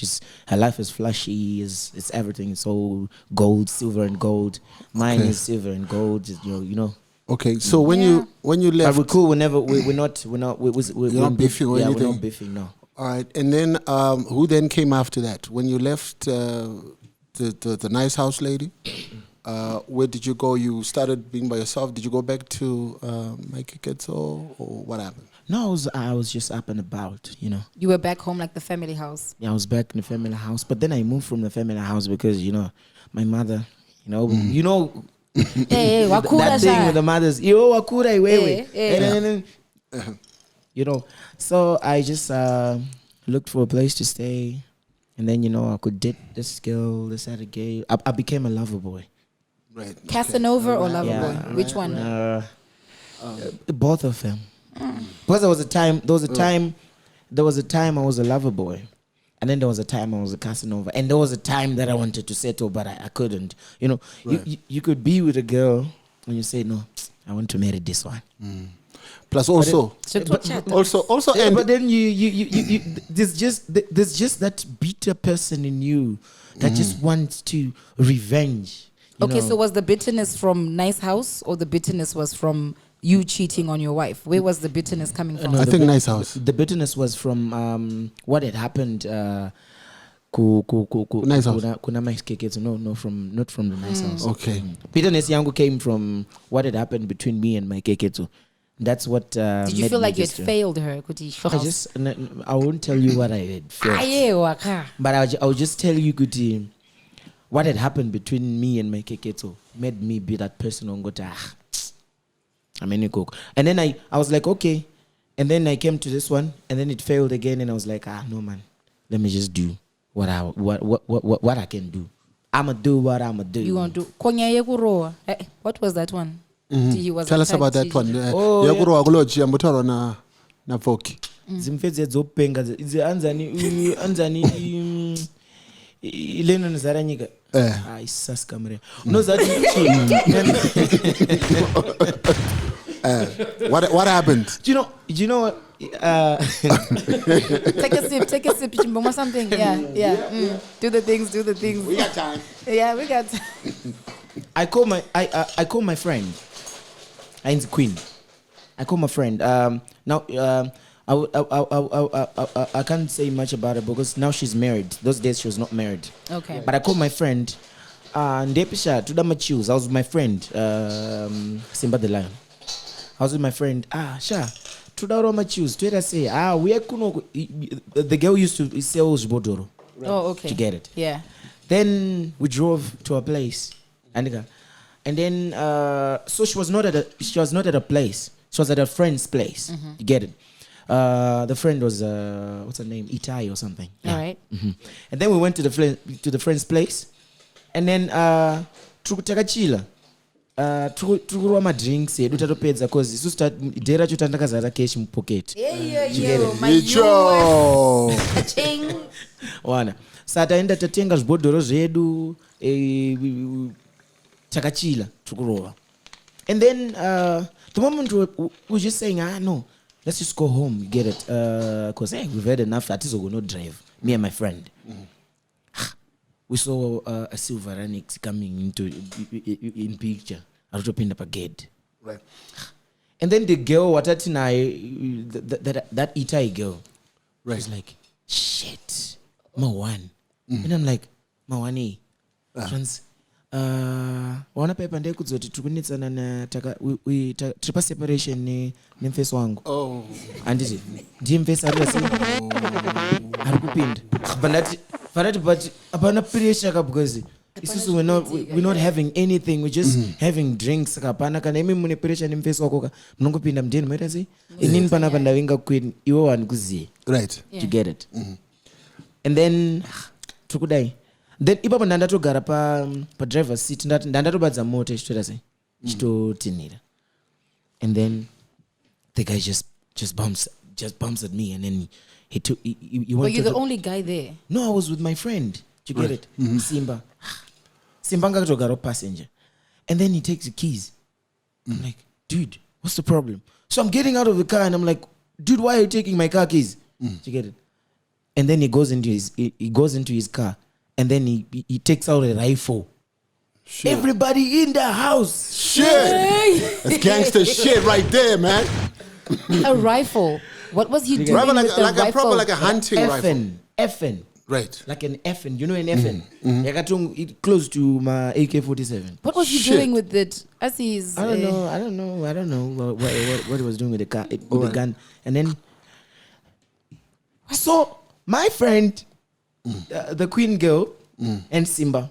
Her life is flashy. It's everything. It's all gold, silver and gold. Mine is silver and gold. You know. Okay. So when you left, But we're cool. We're not beefing or We're anything? not beefing. No. all right. And then who then came after that? When you left the nice house lady, where did you go? You started being by yourself. Did you go back to Mike Ketso, or what happened? No, I was just up and about. You were back home, like the family house. Yeah, I was back in the family house, but then I moved from the family house because my mother. Hey, that thing with the mothers. Yo, wakura iwewe. So I just looked for a place to stay, and then I could date this girl, this other gay. I became a lover boy. Right. Casanova or lover boy? Which one? Both of them. Because there was a time I was a lover boy, and then there was a time I was a Casanova, and there was a time that I wanted to settle, but I couldn't. You could be with a girl and you say, no, I want to marry this one. Plus also, and but then you there's just that bitter person in you that just wants to revenge. Okay, so was the bitterness from Nice House, or the bitterness was from you cheating on your wife? Where was the bitterness coming from? I think Nice House. The bitterness was from what had happened. Nice House. Kuna not from the Nice House. Okay. Bitterness yangu came from what had happened between me and my keketu. That's what. Did you feel like you had failed her? I won't tell you what I had felt, but I'll just tell you, Kuti, what had happened between me and my keketu made me be that person on Gota. And then I was like, okay. And then I came to this one, and then it failed again, and I was like, no man, let me just do what I can do. I'ma do what I'ma do. You want to do? What was that one? Tell us about that one. Oh, Yakurowa kuloji ambutaro na Voki. Zimfedze dzopenga anzani ileno nzaranyika. Isas kamera. What happened? Do you know what? Take a sip, Chimboma, something. Yeah. Do the things. We got time. Yeah, we got time. I call my friend. I'm the queen. I call my friend. Now I can't say much about her because now she's married. Those days she was not married. Okay. But I called my friend. Ndepisha to the choose. I was with my friend, Simba the Lion. I was with my friend. Sha. To the my choose. To say, we are kuno. The girl used to sell Bodoro. Oh, okay. To get it. Yeah. Then we drove to a place, and then so she was not at a place. She was at a friend's place. Mm-hmm. You get it. The friend was what's her name? Itai or something. Yeah. All right. Mm-hmm. And then we went to the friend's place, and then tukachila. Tukurwa ma drinks edu tatopedza cause isu dera cho tandakazara cash mu pocket. Wana. Sataenda tatenga zvibhodhoro zvedu takachila tukurova. And then the moment we were just saying, no, let's just go home, you get it, because we've had enough. That is going to drive me and my friend. we saw a silver Ranix coming into in picture. I was opening up a gate. Right. And then the girl, that Itai girl, was like, shit, Mawan. And I'm like, Mawani, trans, wana pepa ndai kudzoti tukunitsana na tripa separation ne mfeso wangu. Oh. Anditi, ndiye mfeso ariyasi. Harikupinda. But apana pressure because we're not having anything, we're just having drinks kapana kana imi mune pressure ne mfeso wako ka munongopinda mdeni mwetasi inini pana panda winga queen iwo wanikuziye. Right. You get it. And then tukudai. Then ipapo ndandatogara pa driver's seat ndandatobadza moto ichitoita sei ichitotinhira. And then the guy just bumps at me, and then he wanted. But you're the only guy there. No, I was with my friend. You get it? Simba ngatogara passenger. And then he takes the keys. I'm like, dude, what's the problem? So I'm getting out of the car and I'm like, dude, why are you taking my car keys? You get it? And then he goes into his car, and then he takes out a rifle. Shit. Everybody in the house. Shit. That's gangster shit right there, man. A rifle. What was he doing Rifle with the like rifle? a proper, like a hunting rifle. FN. Right. Like an FN. You know an FN? It close to my AK-47. What was he doing with it? As he's... I don't know what he was doing with the car, with the gun. And then... So, my friend, the queen girl, and Simba,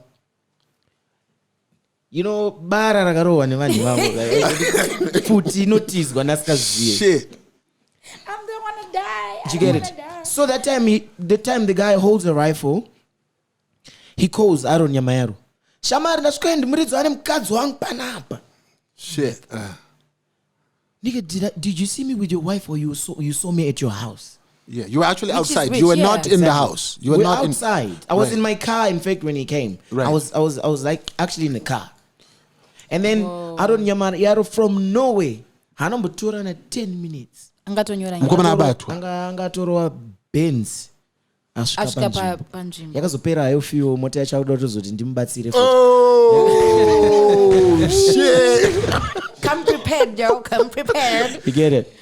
you know, bara ragarowa nevani vavo. Puti notice gwanaskaziye. Shit. I'm the one to die. Did you get it? So that time, the guy holds a rifle, he calls Aaron Yamayaro. Shamari ndaswenda Muridzo ane mukadzi wangu panapa. Shit. Nigga, did you see me with your wife, or you saw me at your house? Yeah, you were actually outside. You were not in the house. You were We're not outside. I was in my car, in fact, when he came. Right. I was like actually in the car. And then Aaron Yamayaro from Norway, hanombotora na 10 minutes. Angatorowa Benz. Asvika panzvimbo. Yakazopera hayo fuel mota yachauda kutozoti ndimubatsire. Oh shit. Come prepared, yo. Come prepared. You get it?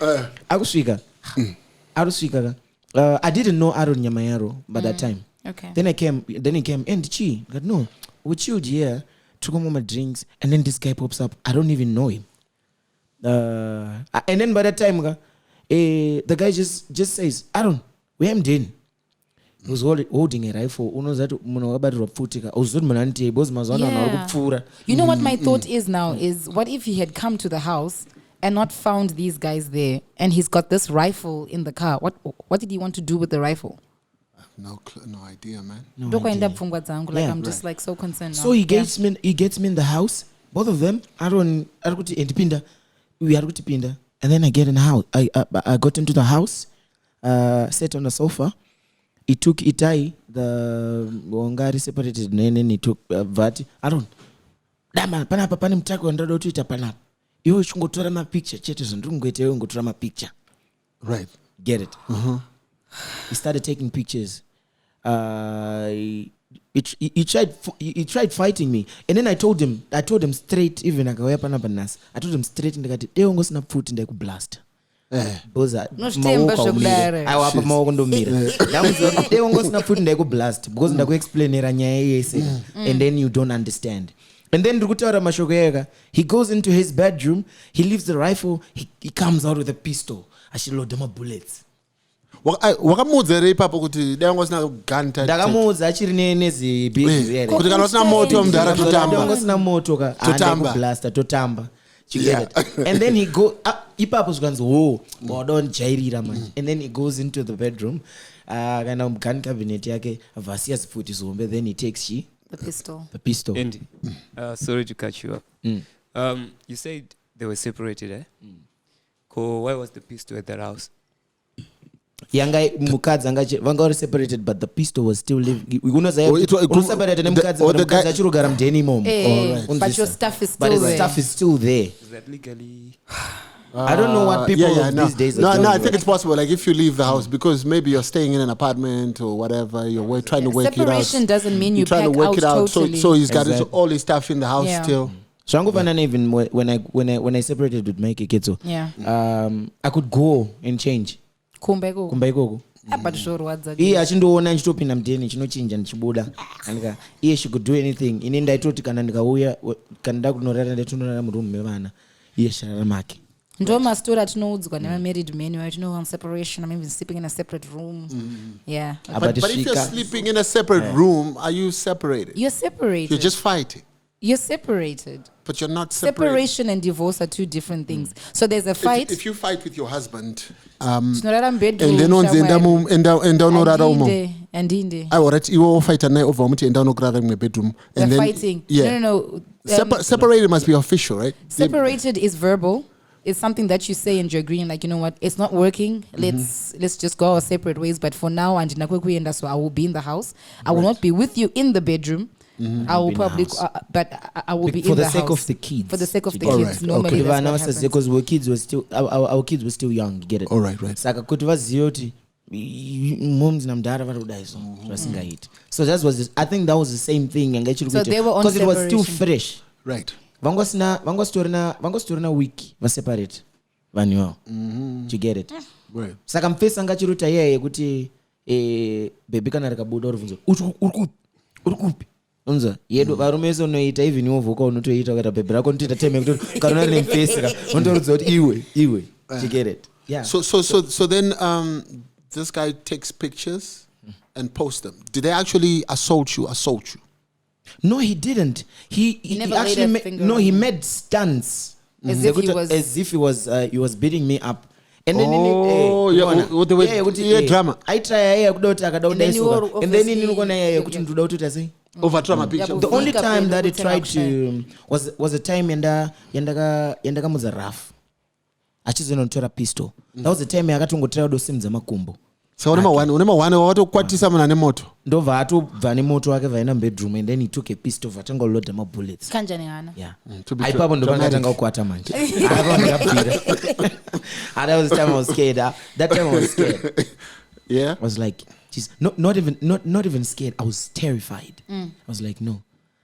Akusvika. I didn't know Aaron Yamayaro by that time. Okay. Then he came, and Chi. I said, no, we chilled here, took home my drinks, and then this guy pops up. I don't even know him. And then by that time, the guy just says, Aaron, where am Denny? He was holding a rifle. You know what my thought is now is, what if he had come to the house and not found these guys there, and he's got this rifle in the car? What did he want to do with the rifle? No idea, man. I'm just like so concerned now. So he gets me in the house, both of them. Aaron and then I get in the house. I got into the house, sat on the sofa. He took Itai, the Wangari separated, and then he took Vati. Aaron, panapa pani mtako ndado tuita panapa. Iwe chungotora ma picture chetezo ndungoite iwe ngotora ma picture. Right. Get it? He started taking pictures. He tried fighting me, and then I told him straight, even akawaya panapa nas. I told him straight ndikati deo ngosina pfuti ndai kublast. Boza awapa maoko ndomira deo ngosina pfuti ndai kublast because ndakuexplainera nyaya yese, and then you don't understand. And then ndikutaura mashoko yeka, he goes into his bedroom, he leaves the rifle, he comes out with a pistol, achiloda ma bullets. Wakamudzere ipapo kuti dai ngosina gun type. Ndakamudza achiri nezi big kuti kana usina moto mudhara totamba. Ngosina moto ka totamba blaster totamba. You get it? And then he go ipapo zvanzi don't jairira man. And then he goes into the bedroom, kana gun cabinet yake vasiya zifuti zombe, then he takes the pistol. Andy, sorry to cut you up. You said they were separated, eh? Why was the pistol at their house? Yanga mukadzi vanga were separated, but the pistol was still living. Separated nemukadzi achirogara mudheni imomo. But your stuff is still there. But there. his stuff is still there. Is that legally? I don't know what people of no. these days are No, doing. I think it's possible. Like if you leave the house because maybe you're staying in an apartment or whatever, you're trying to work it out. Separation doesn't mean you You're trying pack to work out it out. totally. So he's got Exactly. all his stuff in the house Yeah. still. So I'm even when I separated with my Kiketso, I could go and change. Kumbeko. Kumbaikoko. But sure, what's that? Iye achindoona ndichitopinda mudheni chinochinja ndichibuda andika iye she could do anything ini ndaitoti kana ndikauya kana ndakunorara ndatonorara murumu mevana iye sharara make ndo mastori atinoudzwa nemamarried men right on separation. I'm even sleeping in a separate room. Yeah. But if you're sleeping in a separate room, are you separated? You're separated. You're just fighting, You're separated. but you're not separated. Separation and divorce are two different things. So there's a fight. If you fight with your husband, Tinorara mubedroom, and then enda unorara umo. andinde. I already you all fight naye over muti enda unorara in the bedroom, We're and then fighting. yeah. No. Separated must be official, right? Separated is verbal. It's something that you say and you're agreeing, like, you know what, it's not working. Let's just go our separate ways. But for now, and so I will be in the house. I will not be with you in the bedroom. I will probably, but I will be in the house. For the sake of the kids. For the sake of the All kids, right. normally Okay. that's what happens. Because our kids were still young, you get it? All right, right. Saka kuti vazive kuti moms namudhara vari kudai so vasingaiti. So that was I think that was the same thing So they were on because it was still separation. fresh. Right. Vangositorina week vaseparate vanhu ivavo. You get it? Right. Saka mufesi anga chiruta iye yekuti bhebi kana rikabuda uribvunza uri kupi unza yedu varume vese unoita even wovuka unotoita ukaita bhebi rako unotoita teme kuti kana rine mufesi ka unotoudza kuti iwe you get it? Yeah. So then this guy takes pictures and posts them. Did they actually assault you? No, he didn't. He never laid actually a finger on he you. made stunts As if he was- he was beating me up. And then drama. I try kuda kuti akada And then you were kudaisuka and then obviously- inokona yeye kuti ndoda kuti asi Over drama picture. Yeah, the only Vika time pele that he kuti tried akushaye. to was a time yandakamudza rough achizonotora pistol. That was the time yakatongotora dosimudza makumbo. So unema one watokwatisa muna nemoto. Ndobva atobva nemoto wake vaenda bedroom and then he took a pistol vatanga kuloda mabullets. Kanjani hana. Yeah. To be Aipapo ndo dramatic. pangatanga kukwata manje. Aipapo ndakabvira. And that was the time I was scared. That time I was scared. Yeah. I was like, geez, not even scared. I was terrified. I was like, no.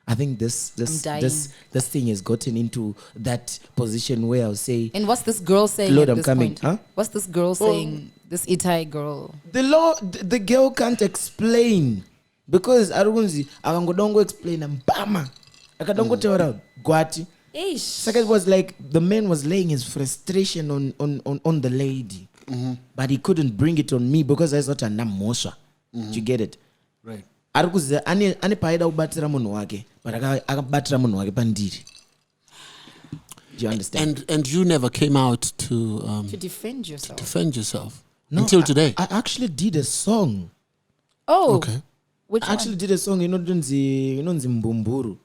I think this thing has gotten into that position where I'll say, And what's this girl saying Lord, at I'm this coming. point? Huh? What's this girl saying? This Itai girl. the girl can't explain because arunzi akangodongo explain mbama akadongo taura gwati. Second was like the man was laying his frustration on the lady, but he couldn't bring it on me because I thought anamosha. You get it? Right. Arikuza ane paida kubatira munhu wake but akabatira munhu wake pandiri. Do you understand? And you never came out to To defend yourself. defend yourself No, until today. I actually did a song. Oh. Okay. Which I actually did a song inonzi Mbumburu.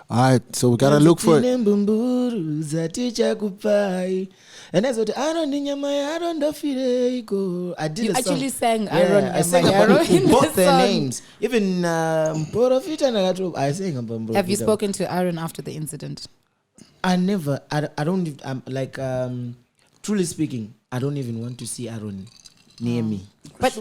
All right. So we gotta look for it. Mbumburu zaticha kupai. And I thought, I don't need your I don't feel I did You a song. actually sang Yeah, Iron I sang Nyama about Yaro in both the their song. names. Even Mporofita and I sang about Mporofita. Have you spoken to Aaron after the incident? I never. I don't. I'm like truly speaking. I don't even want to see Aaron near me. But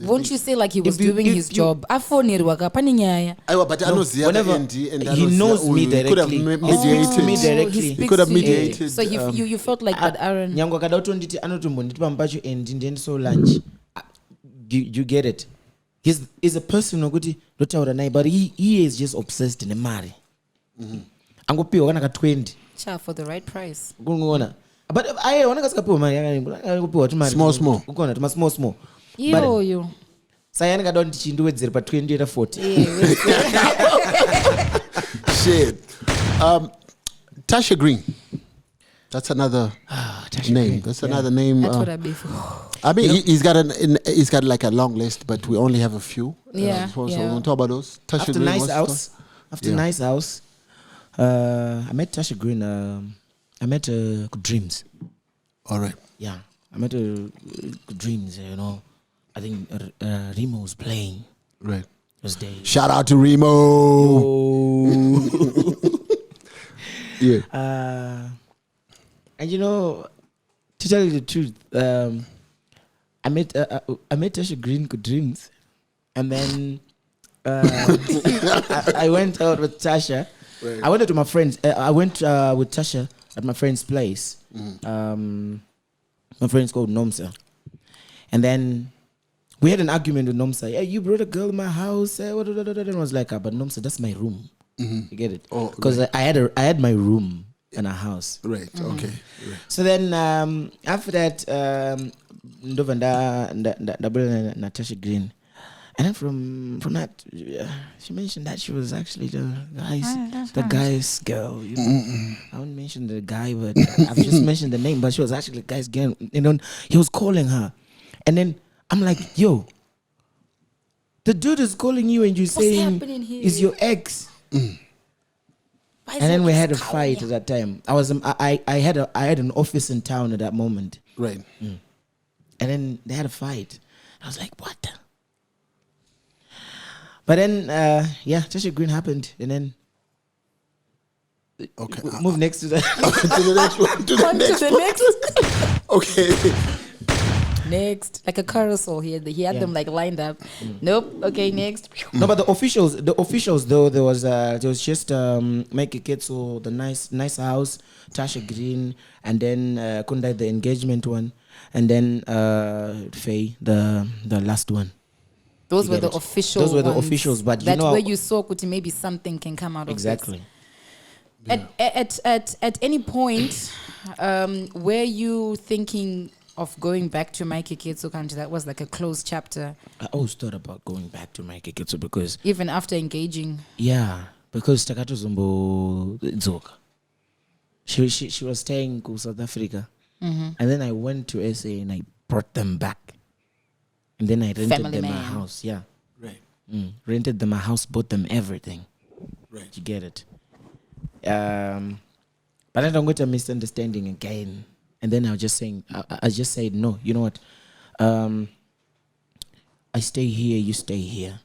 won't you say like he was If you- doing if his you- job? Afonirwaka paniniyaya. But I know the other whenever end, and he knows me Could have directly. mediated. me directly. He He speaks could have to you. mediated, So you felt like that Aaron. Nyango kada utonditi anotombonditi pampacho and then so lunch. You get it? He's a person whokuti ndotaura naye but he is just obsessed nemari. Angopiwa kana ka 20. Cha, for the right price. Kungoona. But I wanna kasikapiwa mari angopiwa tu mari. Small. Ukona tuma small. Yo. Sayani kada ndichindwedzera pa 20 eta 40. Shit. Tasha Green. That's another name. Green, That's another name. That's what I be for. I mean, he's got like a long list, but we only have a few. Yeah, So yeah. we'll talk about those. Tasha After Green. Nice what's House. the- After Yeah. Nice House. I met Tasha Green. I met Good Dreams. All right. Yeah. I met Good Dreams, you know. I think Remo was playing Right. those days. Shout out to Remo. Oh. Yeah. And you know, to tell you the truth, I met Tasha Green good dreams, and then I went out with Tasha. Right. I went to my friends. I went with Tasha at my friend's place. My friend's called Nomsa, and then we had an argument with Nomsa. Yeah, you brought a girl in my house. And I was like, but Nomsa, that's my room. You get it? Oh, because right. I had my room in a house. Right. Okay. Right. So then after that, Natasha Green, and then from that, she mentioned that she was actually the guy's girl. You know? I won't mention the guy, but I've just mentioned the name. But she was actually the guy's girl. You know, he was calling her, and then I'm like, yo, the dude is calling you, and you're saying is your ex. And then we had a fight at that time. I had an office in town at that moment. Right. And then they had a fight. I was like, what? But then, Tasha Green happened, and then Okay. move next to that. To the next one. To the next one. Okay. Next, like a carousel. He had them like lined up. Nope. Okay, next. No, but the officials though, there was just Make a Kid, so the nice house, Tasha Green, and then Kundai, the engagement one, and then Faye, the last one. Those were the official. Those were the ones. officials, but that's you know where you saw Kuti, maybe something can come out of exactly. this. At any point, were you thinking of going back to Mikey Kitso country? That was like a closed chapter. I always thought about going back to Mikey Kitso because even after engaging. Yeah, because Takato Zumbo Zoka. She was staying in South Africa, and then I went to SA and I brought them back, and then I rented Family them a man. house. Yeah, Right. Rented them a house, bought them everything. Right. You get it. But I don't get a misunderstanding again. And then I just said, no, you know what? I stay here, you stay here.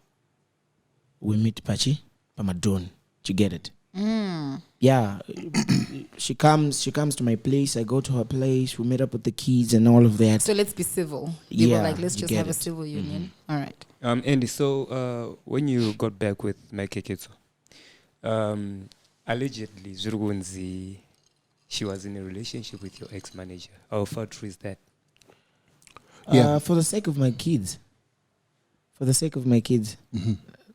We meet Pachi, Pamadon. You get it? Yeah. She comes to my place. I go to her place. We meet up with the kids and all of that. So let's be civil. You were like, let's you just get have a it. civil union. All right. Andy, so when you got back with Mike Ketso, allegedly Zurgunzi, she was in a relationship with your ex-manager. How far true is that? Yeah. For the sake of my kids.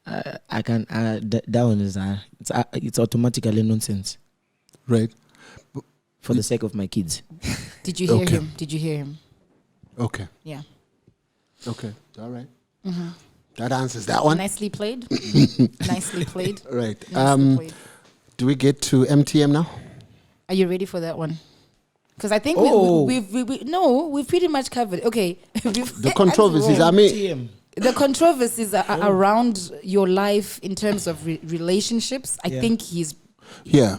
I can. That one is it's automatically nonsense. Right. For the sake of my kids. Did you hear Okay. him? Did you hear him? Okay. Yeah. Okay. All right. That answers that one. Nicely played. Nicely played. Right. Nicely played. Do we get to MTM now? Are you ready for that one? Because I think Oh. we've pretty much covered. Okay. The controversies. I mean, The controversies are around your life in terms of relationships. I think he's yeah.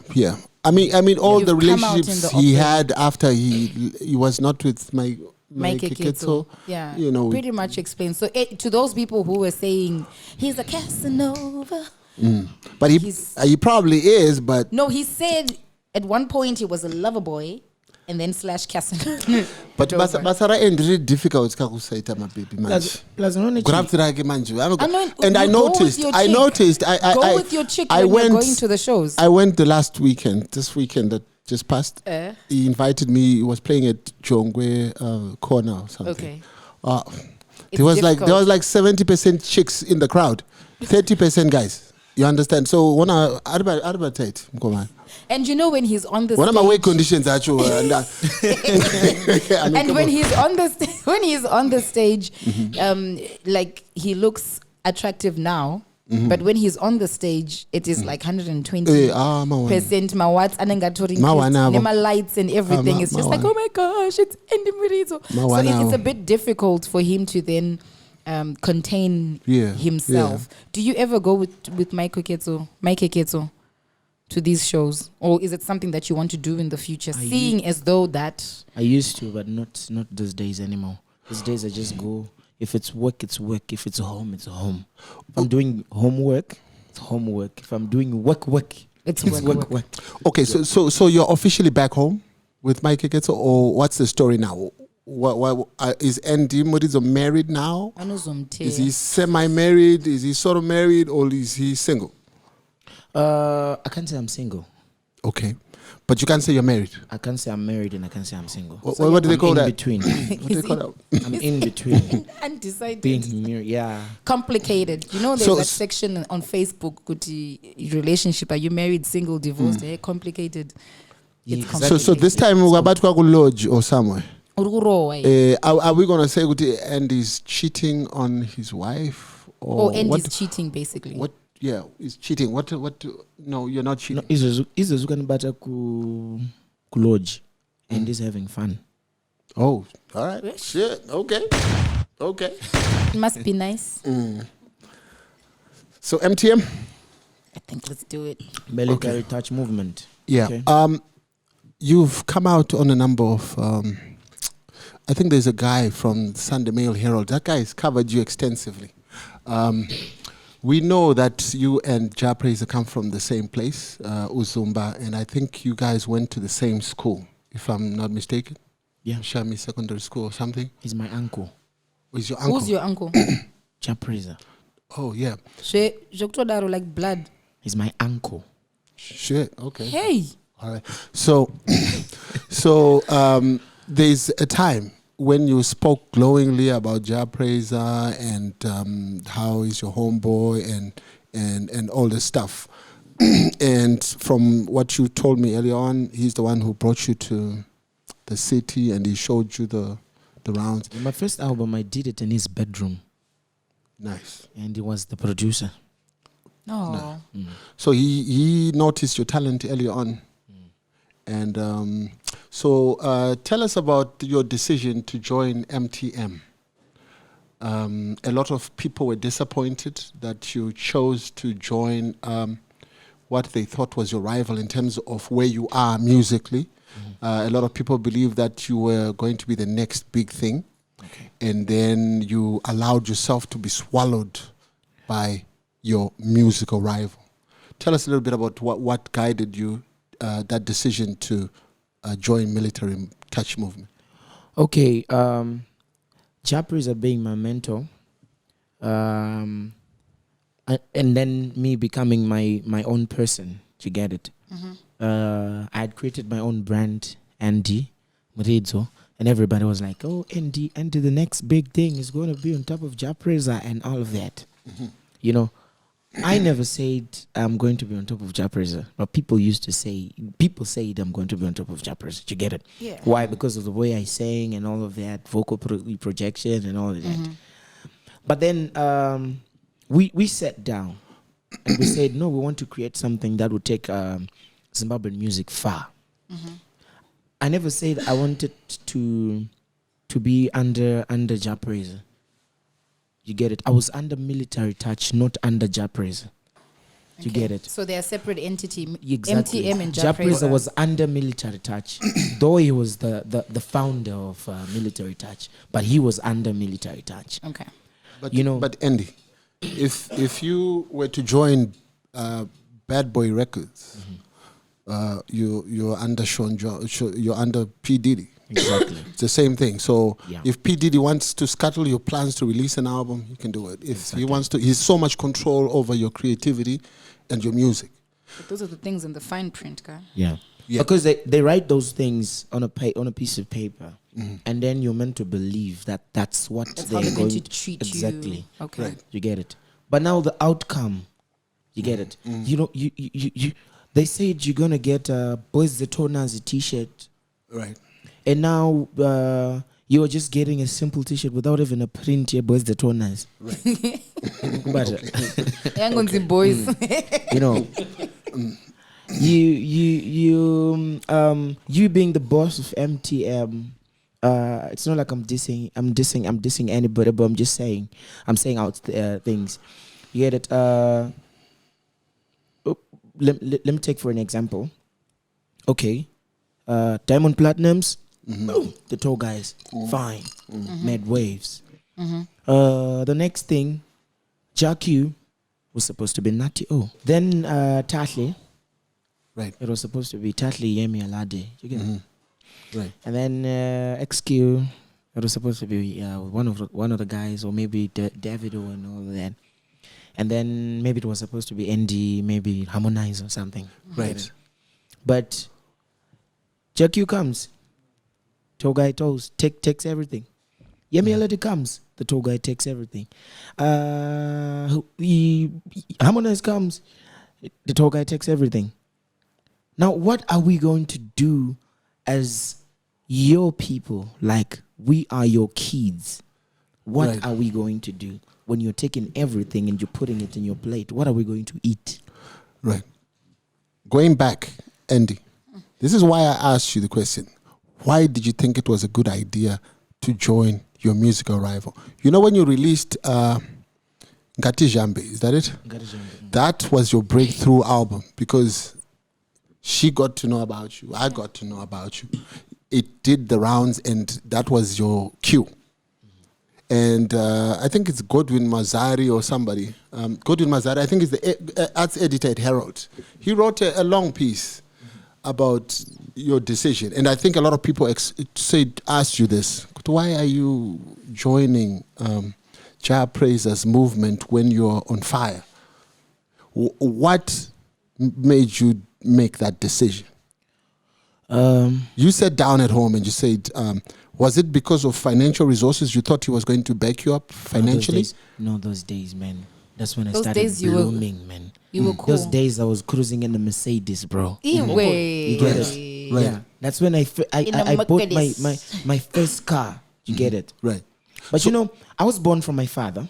I mean, all You've the come out in relationships the he open. had after he was not with my Mike Kiketso. Yeah, You know, pretty much explains. So to those people who were saying he's a Casanova, but he probably is. But no, he said at one point he was a lover boy, and then / Casanova. but basara and really difficult kakusaita my baby manje. Plus, Graftirake manje. And You I go with noticed. your I chick. noticed. Go with your chick I when went. you're going to the shows. I went the last weekend. This weekend that just passed. He invited me. He was playing at Jongwe Corner or something. Okay. It's there was difficult. like 70% chicks in the crowd, 30% guys. You understand? So when I advertise, come on. And you know when he's on the One of stage, my weight conditions actually. and when he's on the stage, like he looks attractive now. But when he's on the stage, it is like 120% mawats nema lights and everything. It's just like, oh my gosh, it's Andy Muridzo. So it's a bit difficult for him to then contain himself. Do you ever go with Mike Ketso to these shows, or is it something that you want to do in the future? Seeing as though that I used to, but not these days anymore. These days I just go. If it's work, it's work. If it's home, it's home. If I'm doing homework, it's homework. If I'm doing work, it's work. Okay, so you're officially back home? with Mike Eketso, or what's the story now? What is Andy Muridzo married now? Is he semi-married? Is he sort of married, or is he single? I can't say I'm single. Okay. But you can't say you're married. I can't say I'm married and I can't say I'm single. What do they call that? Between. What do they call that? I'm in between. Undecided. Being married, yeah. Complicated. You know, there's that section on Facebook, relationship. Are you married, single, divorced? Complicated. Yeah, It's exactly. So this time we're about to go to lodge or somewhere. Are we going to say Andy's cheating on his wife? Or Andy's cheating, basically. What? Yeah, he's cheating. What? No, you're not cheating. No, he's looking better ku lodge, and he's having fun. Oh, all right. Shit. Okay. It must be nice. So MTM. I think let's do it. Military touch movement. Yeah. Okay. You've come out on a number of. I think there's a guy from Sunday Mail Herald. That guy has covered you extensively. We know that you and Jah Prayzah come from the same place, Uzumba, and I think you guys went to the same school, if I'm not mistaken. Yeah. Shami Secondary School or something. He's my uncle. Who's your uncle? Who's your uncle? Jah Prayzah. Oh, yeah. Jokto like blood. He's my uncle. Shit, okay. Hey. All right. So there's a time when you spoke glowingly about Jah Prayzah and how he's your homeboy and all this stuff. And from what you told me earlier on, he's the one who brought you to the city and he showed you the rounds. My first album, I did it in his bedroom. Nice. And he was the producer. No. So he noticed your talent earlier on. And so tell us about your decision to join MTM. A lot of people were disappointed that you chose to join what they thought was your rival in terms of where you are musically. A lot of people believe that you were going to be the next big thing. Okay. And then you allowed yourself to be swallowed by your musical rival. Tell us a little bit about what guided you that decision to join military touch movement. Okay, Jah Prayzah being my mentor, and then me becoming my own person. You get it? I had created my own brand, Andy Muridzo, and everybody was like, "Oh, Andy, the next big thing is going to be on top of Jah Prayzah and all of that." You know, I never said I'm going to be on top of Jah Prayzah, but people said I'm going to be on top of Jah Prayzah. You get it? Yeah. Why? Because of the way I sang and all of that, vocal projection and all of that. But then we sat down and we said, no, we want to create something that would take Zimbabwean music far. I never said I wanted to be under Jah Prayzah. You get it? I was under military touch, not under Jah Prayzah. You get it? So they are separate entity. Exactly. MTM and Jah Jah Prayzah was under military touch, though he was the founder of military touch, but he was under military touch. Okay. But Andy, if you were to join Bad Boy Records, you're under you're under P Diddy. Exactly. It's the same thing. So Yeah. if P Diddy wants to scuttle your plans to release an album, he can do it. If he wants to, he's so much control over your creativity and your music. But those are the things in the fine print, guy. Yeah. Yeah. Because they write those things on a piece of paper, and then you're meant to believe that that's what That's how they're they're going going to treat you. exactly. Okay. Right. You get it. But now the outcome, you get it. You know, you they said you're gonna get Boys the Tona's t-shirt, Right. and now you're just getting a simple t-shirt without even a print here, Boys the Tona's. Right. But Young on the boys. you know, you being the boss of MTM, it's not like I'm dissing anybody, but I'm just saying, I'm saying out things. You get it? Let me take for an example. Okay, Diamond Platinums, boom, the tall guys, fine, made waves. The next thing, Jack was supposed to be Natty O. Then Tatley, Right. it was supposed to be Tatley Yemi Alade. You get it? Right. And then XQ, it was supposed to be one of the guys, or maybe Davido and all of that. And then maybe it was supposed to be ND, maybe Harmonize or something. Right. But JQ comes, tour guy takes everything. Yemi Alade comes, the tour guy takes everything. Harmonize comes, the tour guy takes everything. Now, what are we going to do as your people? Like, we are your kids. What Right. are we going to do when you're taking everything and you're putting it in your plate? What are we going to eat? Right. Going back, Andy, this is why I asked you the question. Why did you think it was a good idea to join your musical rival? You know, when you released Ngati Jambe, is that it? That was your breakthrough album because she got to know about you. I got to know about you. It did the rounds, and that was your cue. And I think it's Godwin Mazari or somebody. Godwin Mazari, I think, is the arts editor at Herald. He wrote a long piece about your decision. And I think a lot of people asked you this. Why are you joining Jah Prayzah's movement when you're on fire? What made you make that decision? You sat down at home and you said, was it because of financial resources? You thought he was going to back you up financially? No, those days, man. That's when I Those started days you blooming, man. You were cool. Those days I was cruising in the Mercedes, bro. You get it? Right. Yeah. That's when I bought my first car. You get it? Right. But you know, I was born from my father,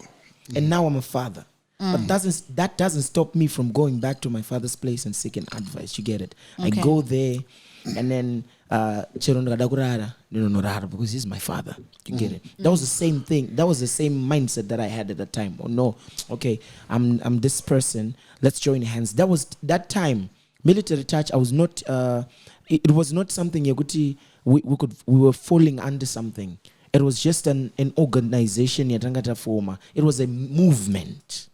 and now I'm a father. But that doesn't stop me from going back to my father's place and seeking advice. You get it? I Okay. go there, and then because he's my father. You get it? That was the same thing. That was the same mindset that I had at the time. Oh no, okay, I'm this person. Let's join hands. That was that time. Military touch. I was not. It was not something we were falling under something. It was just an organization. It was a movement.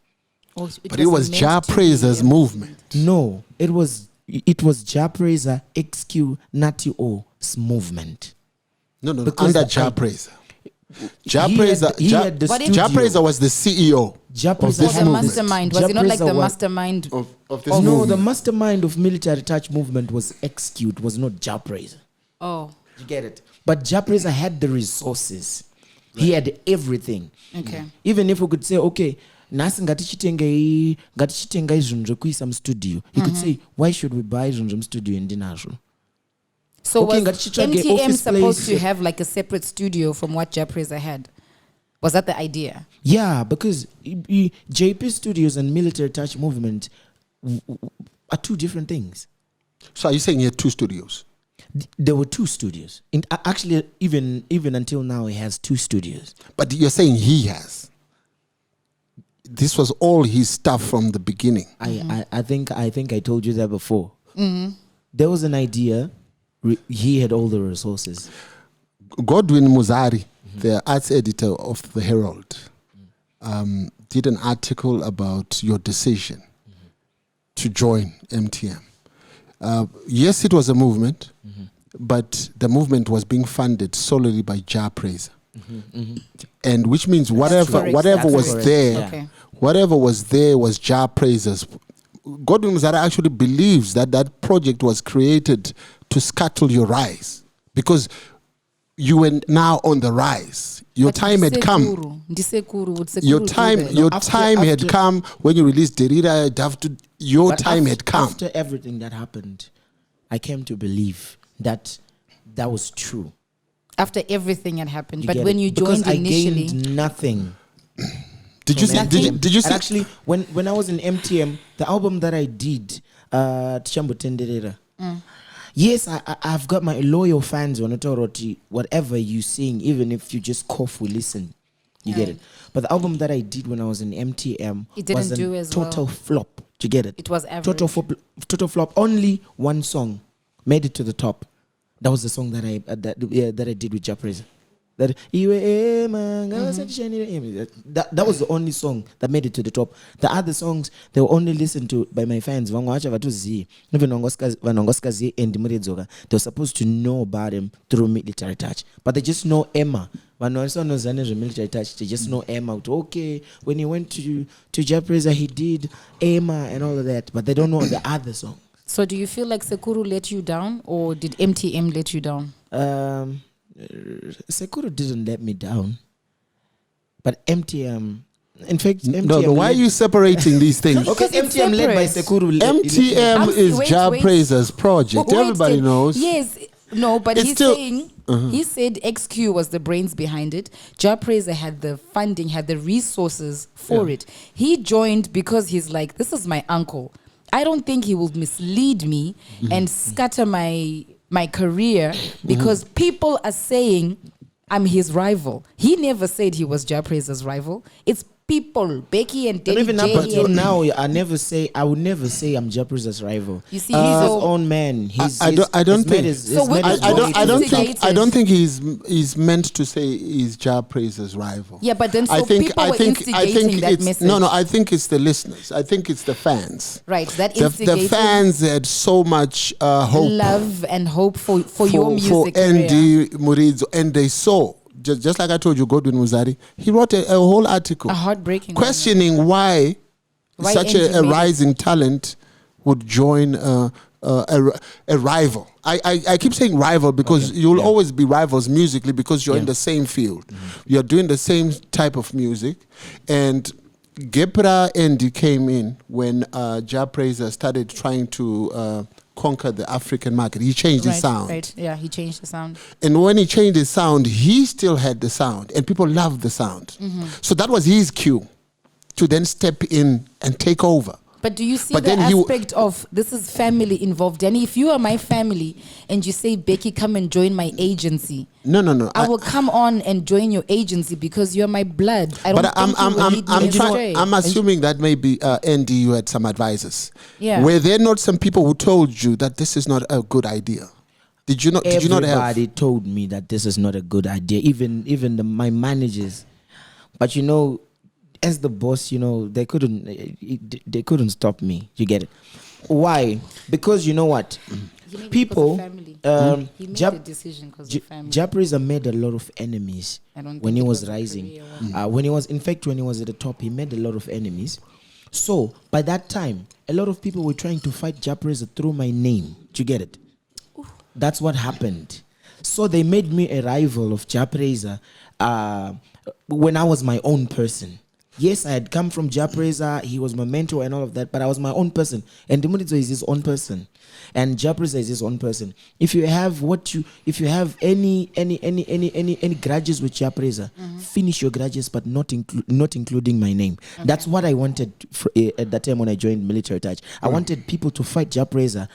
But it was Jah Prayzah's movement. No, it was Jah Prayzah XQ Nati O's movement. No, Because under Jah Prayzah. Jah He had the studio. Jah Prayzah was the CEO Jah of Prayzah this the movement. mastermind. Was Jah he not like Prayzah the was- mastermind? Of this No, movement. the mastermind of military touch movement was XQ. It was not Jah Prayzah. Oh, You get it? But Jah Prayzah had the resources. He had everything. okay. Even if we could say, okay, nasi ngatichitenga izvinhu zvekuisa mustudio, he could say, why should we buy izvinhu zvemustudio ndinazvo? So Okay, was ngatichitsvage MTM office supposed place. to have like a separate studio from what Jah Prayzah had? Was that the idea? Yeah, because JP Studios and military touch movement are two different things. So are you saying he had two studios? There were two studios. Actually, even until now, he has two studios. But you're saying he has. This was all his stuff from the beginning. I think I told you that before. There was an idea. He had all the resources. Godwin Muzari, the arts editor of the Herald, did an article about your decision to join MTM. Yes, it was a movement, but the movement was being funded solely by Jah Prayzah. And which means whatever correct. was That's correct. there, Okay. whatever was there was Jah Prayzah's. Godwin Muzari actually believes that that project was created to scuttle your rise because you were now on the rise. Your But time had come. Your time had come when you released Derrida. Your But time had come. After everything that happened, I came to believe that was true. After everything had happened. You But get when it? you Because joined I initially, gained nothing. Did you from see? MTM. Did you see? And actually, when I was in MTM, the album that I did, Tshambo Tenderera. Yes, I've got my loyal fans on Otoroti. Whatever you sing, even if you just cough, we listen. You get it. But the album that I did when I was in MTM It didn't was a do as total well. flop. Do you get it? It was average. Total flop. Only one song made it to the top. That was the song that I did with Jah Prayzah. That that was the only song that made it to the top. The other songs, they were only listened to by my fans. Even Vanongoskazi and Muridzo, they were supposed to know about him through Military Touch, but they just know Emma. When also knows Military Touch, they just know Emma. Okay, when he went to Jah Prayzah, he did Emma and all of that, but they don't know the other song. So do you feel like Sekuru let you down, or did MTM let you down? Sekuru didn't let me down, but MTM. In fact, MTM. No, why are you separating these things? Okay, MTM led by Sekuru. MTM is Jah Prayzah's project. Everybody knows. Yes, no, but It's he's still- saying he said XQ was the brains behind it. Jah Prayzah had the funding, had the resources for it. He joined because he's like, this is my uncle. I don't think he will mislead me and scatter my career because people are saying I'm his rival. He never said he was Jah Prayzah's rival. It's people, Becky and Denny. Even up until now, I would never say I'm Jah Prayzah's rival. You see, he's his so own man. I don't think he's meant to say he's Jah Prayzah's rival. Yeah, but then people were instigating that message. No, I think it's the listeners. I think it's the fans. Right, that The instigated fans had so much hope, love and hope for your music for career. Andy Muridzo, and they saw. Just like I told you, Godwin Muzari, he wrote a whole article, A heartbreaking questioning why such Andy a made it. rising talent would join a rival. I keep saying rival because you'll always be rivals musically because you're in the same field. You're doing the same type of music. And Gepra Andy came in when Jah Prayzah started trying to conquer the African market. He changed his sound. Right, yeah, he changed the sound. And when he changed his sound, he still had the sound, and people loved the sound. So that was his cue to then step in and take over. But do you see But the then he aspect of this is family involved? And if you are my family and you say, Becky, come and join my agency. No. I will come on and join your agency because you're my blood. I don't But think you will lead me astray. I'm assuming that maybe Andy, you had some advisors. Yeah. Were there not some people who told you that this is not a good idea? Did you not? Did you not have? Everybody told me that this is not a good idea. Even my managers. But you know, as the boss, you know, they couldn't stop me. You get it? Why? Because you know what? People, he made Jah the decision because of family. Jah Prayzah made a lot of enemies I don't when think he it was was a rising. career When he was at the top, he made a lot of enemies. So by that time, a lot of people were trying to fight Jah Prayzah through my name. Do you get it? That's what happened. So they made me a rival of Jah Prayzah when I was my own person. Yes, I had come from Jah Prayzah. He was my mentor and all of that, but I was my own person. And Muridzo is his own person, and Jah Prayzah is his own person. If you have any grudges with Jah Prayzah, finish your grudges, but not including my name. Okay. That's what I wanted at that time when I joined Military Touch. I wanted people to fight Jah Prayzah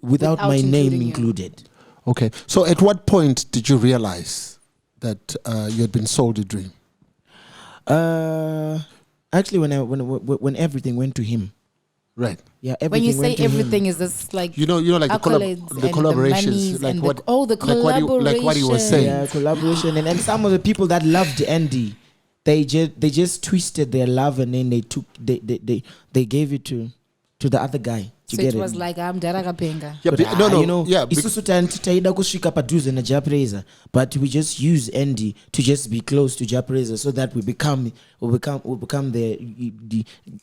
without my name included. Okay. So at what point did you realize that you had been sold a dream? Actually, when everything went to him, right? Yeah, everything. When you say went to everything, him. is this like you know, like the collaborations, like the collaboration, like what he was saying. Yeah, collaboration, and some of the people that loved Andy, they just twisted their love and then they gave it to the other guy. So it was like I'm Daragapenga. Yeah, you know, isusu taida kusvika padhuze na Jah Prayzah, but we just use Andy to just be close to Jah Prayzah so that we become the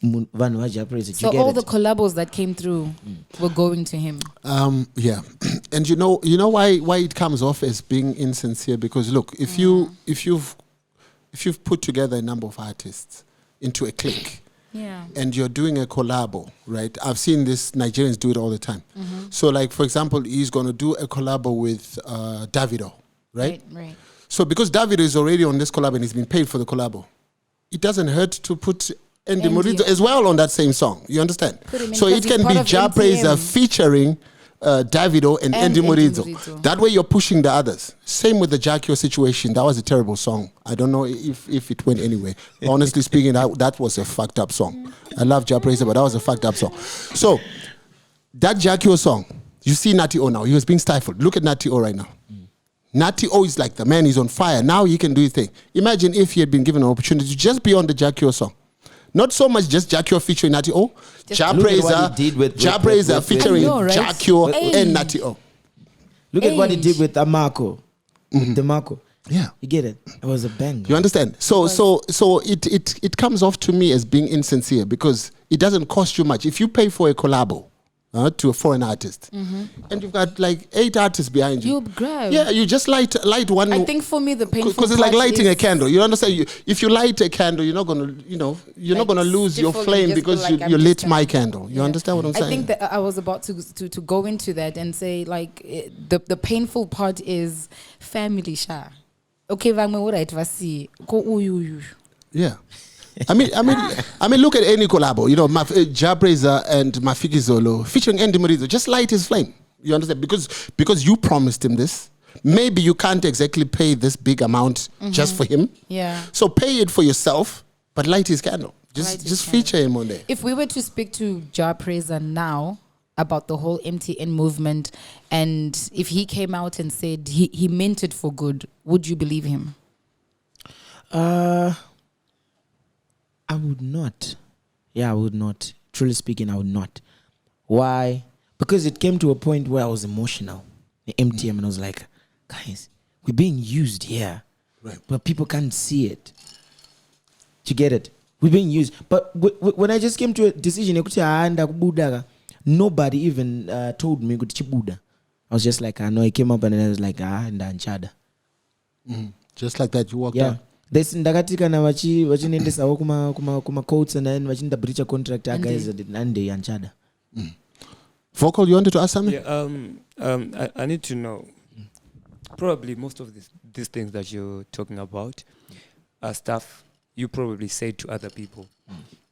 vanhu va Jah Prayzah. So all the collabos that came through were going to him. Yeah, and you know why it comes off as being insincere, because look, if you've put together a number of artists into a clique. Yeah. And you're doing a collabo, right? I've seen this, Nigerians do it all the time. So like, for example, he's going to do a collabo with Davido, right? Right. So because Davido is already on this collabo and he's been paid for the collabo, it doesn't hurt to put Andy Muridzo as well on that same song. You understand? So it can be Jah Prayzah featuring Davido and Andy Muridzo. That way you're pushing the others. Same with the Jackie situation. That was a terrible song. I don't know if it went anywhere. Honestly speaking, that was a fucked up song. I love Jah Prayzah, but that was a fucked up song. So that Jackie song, you see Natty O now. He was being stifled. Look at Natty O right now. Natty O is like the man, he's on fire. Now he can do his thing. Imagine if he had been given an opportunity to just be on the Jah Cure song. Not so much just Jah Cure featuring Natty O. Jah look at what he did Prayzah, with- Jah with- Prayzah with- featuring I know, right? Jah Cure Hey. and Natty O. Look at what he Age. did with Amako. With DeMarco. Yeah. You get it? It was a bang. You understand? So it comes off to me as being insincere because it doesn't cost you much. If you pay for a collabo to a foreign artist and you've got like 8 artists behind you. You grab. Yeah, you just light one. I think for me the painful because it's like part lighting is a candle. You understand? If you light a candle, you're not gonna, you're not Like gonna lose your stifle and flame just because feel like I'm you lit just my gonna- candle. You understand what I'm saying? I think that I was about to go into that and say like the painful part is family sha. Okay, vamwe what right vasi ko uyu. Yeah. I mean, look at any collabo. Jah Prayzah and Mafiki Zolo featuring Andy Muridzo. Just light his flame. You understand? Because you promised him this. Maybe you can't exactly pay this big amount just for him. Yeah. So pay it for yourself, but light his candle. Light his Just candle. feature him on there. If we were to speak to Jah Prayzah now about the whole MTN movement, and if he came out and said he meant it for good, would you believe him? I would not. Yeah, I would not. Truly speaking, I would not. Why? Because it came to a point where I was emotional. The MTM, and I was like, guys, we're being used here. Right. But people can't see it. Do you get it? We're being used. But when I just came to a decision, nobody even told me Buddha. I was just like, I know. I came up and I was like, and Anchada. Just like that, you walked Yeah. out. There's ndakatika na vachinendesawo kuma courts and then vachinda breach a contract guys and they anchada. Vocal, you wanted to ask something? Yeah, I need to know. Probably most of these things that you're talking about are stuff you probably said to other people.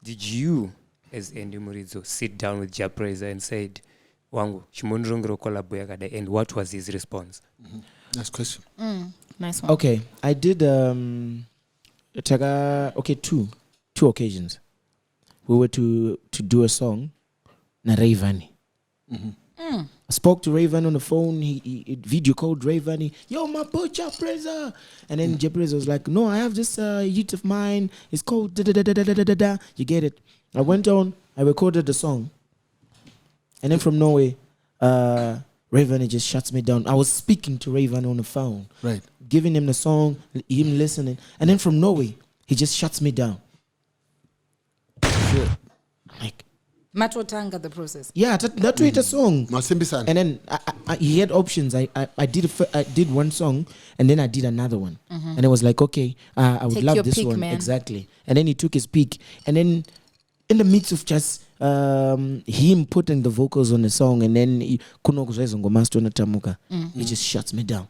Did you, as Andy Muridzo, sit down with Jah Prayzah and said, "Wangu, chimondrongero collabo yakada," and what was his response? Next question. Nice one. Okay, I did two occasions. We were to do a song na Rayvani. I spoke to Rayvan on the phone. He video called Rayvan. Yo, my boy Jah Prayzah. And then Jah Prayzah was like, no, I have this youth of mine. It's called da da da da da da da da. You get it? I went on. I recorded the song. And then from Norway, Rayvan just shuts me down. I was speaking to Rayvan on the phone. Right. Giving him the song, him listening. And then from Norway, he just shuts me down. Shit. Like, Matotanga the process. yeah, that way the song. Masimbi-san. And then he had options. I did one song and then I did another one. And it was like, okay, I would Take love your this pick, one. man. Exactly. And then he took his pick. And then in the midst of just him putting the vocals on the song and then he just shuts me down.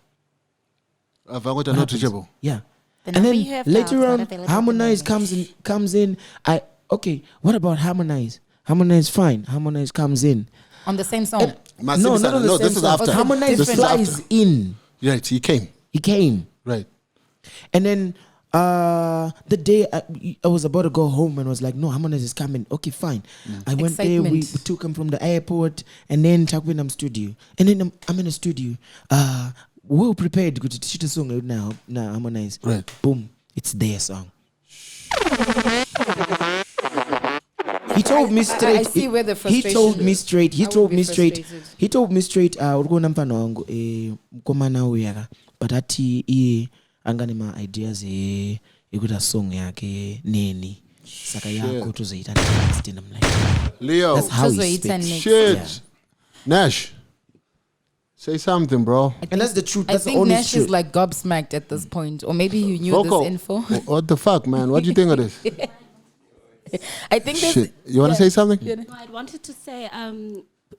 Not reachable. Yeah. The And number then you have later now is on, not available at the Harmonize moment. comes in. Okay, what about Harmonize? Harmonize fine. Harmonize comes in. On the same song. No, not on the same this is song. after. Harmonize This is flies after. in. Right, he came. He came. Right. And then the day I was about to go home and was like, no, Harmonize is coming. Okay, fine. I went there. We Excitement. took him from the airport and then Chakwinam studio. And then I'm in the studio. We're prepared to shoot a song now. Now Harmonize. Right. Boom. It's their song. He told me straight. I see where the He frustration told me is. straight. He I would told be me straight. frustrated. He told me straight. Urikona mpano wangu mkomana uyaka. But ati iye angane ma ideas ekuta song yake neni. Saka yako tuzoita next. And I'm like, Leo. that's how he Tuzoita speaks. next. Shit. Yeah. Nash. Say something, bro. And that's the truth. I That's the think honest Nash truth. is like gobsmacked at this point, or maybe you knew Vocal. this info. What the fuck, man? What do you think of this? I think there's Shit. You want to say something? No, I wanted to say,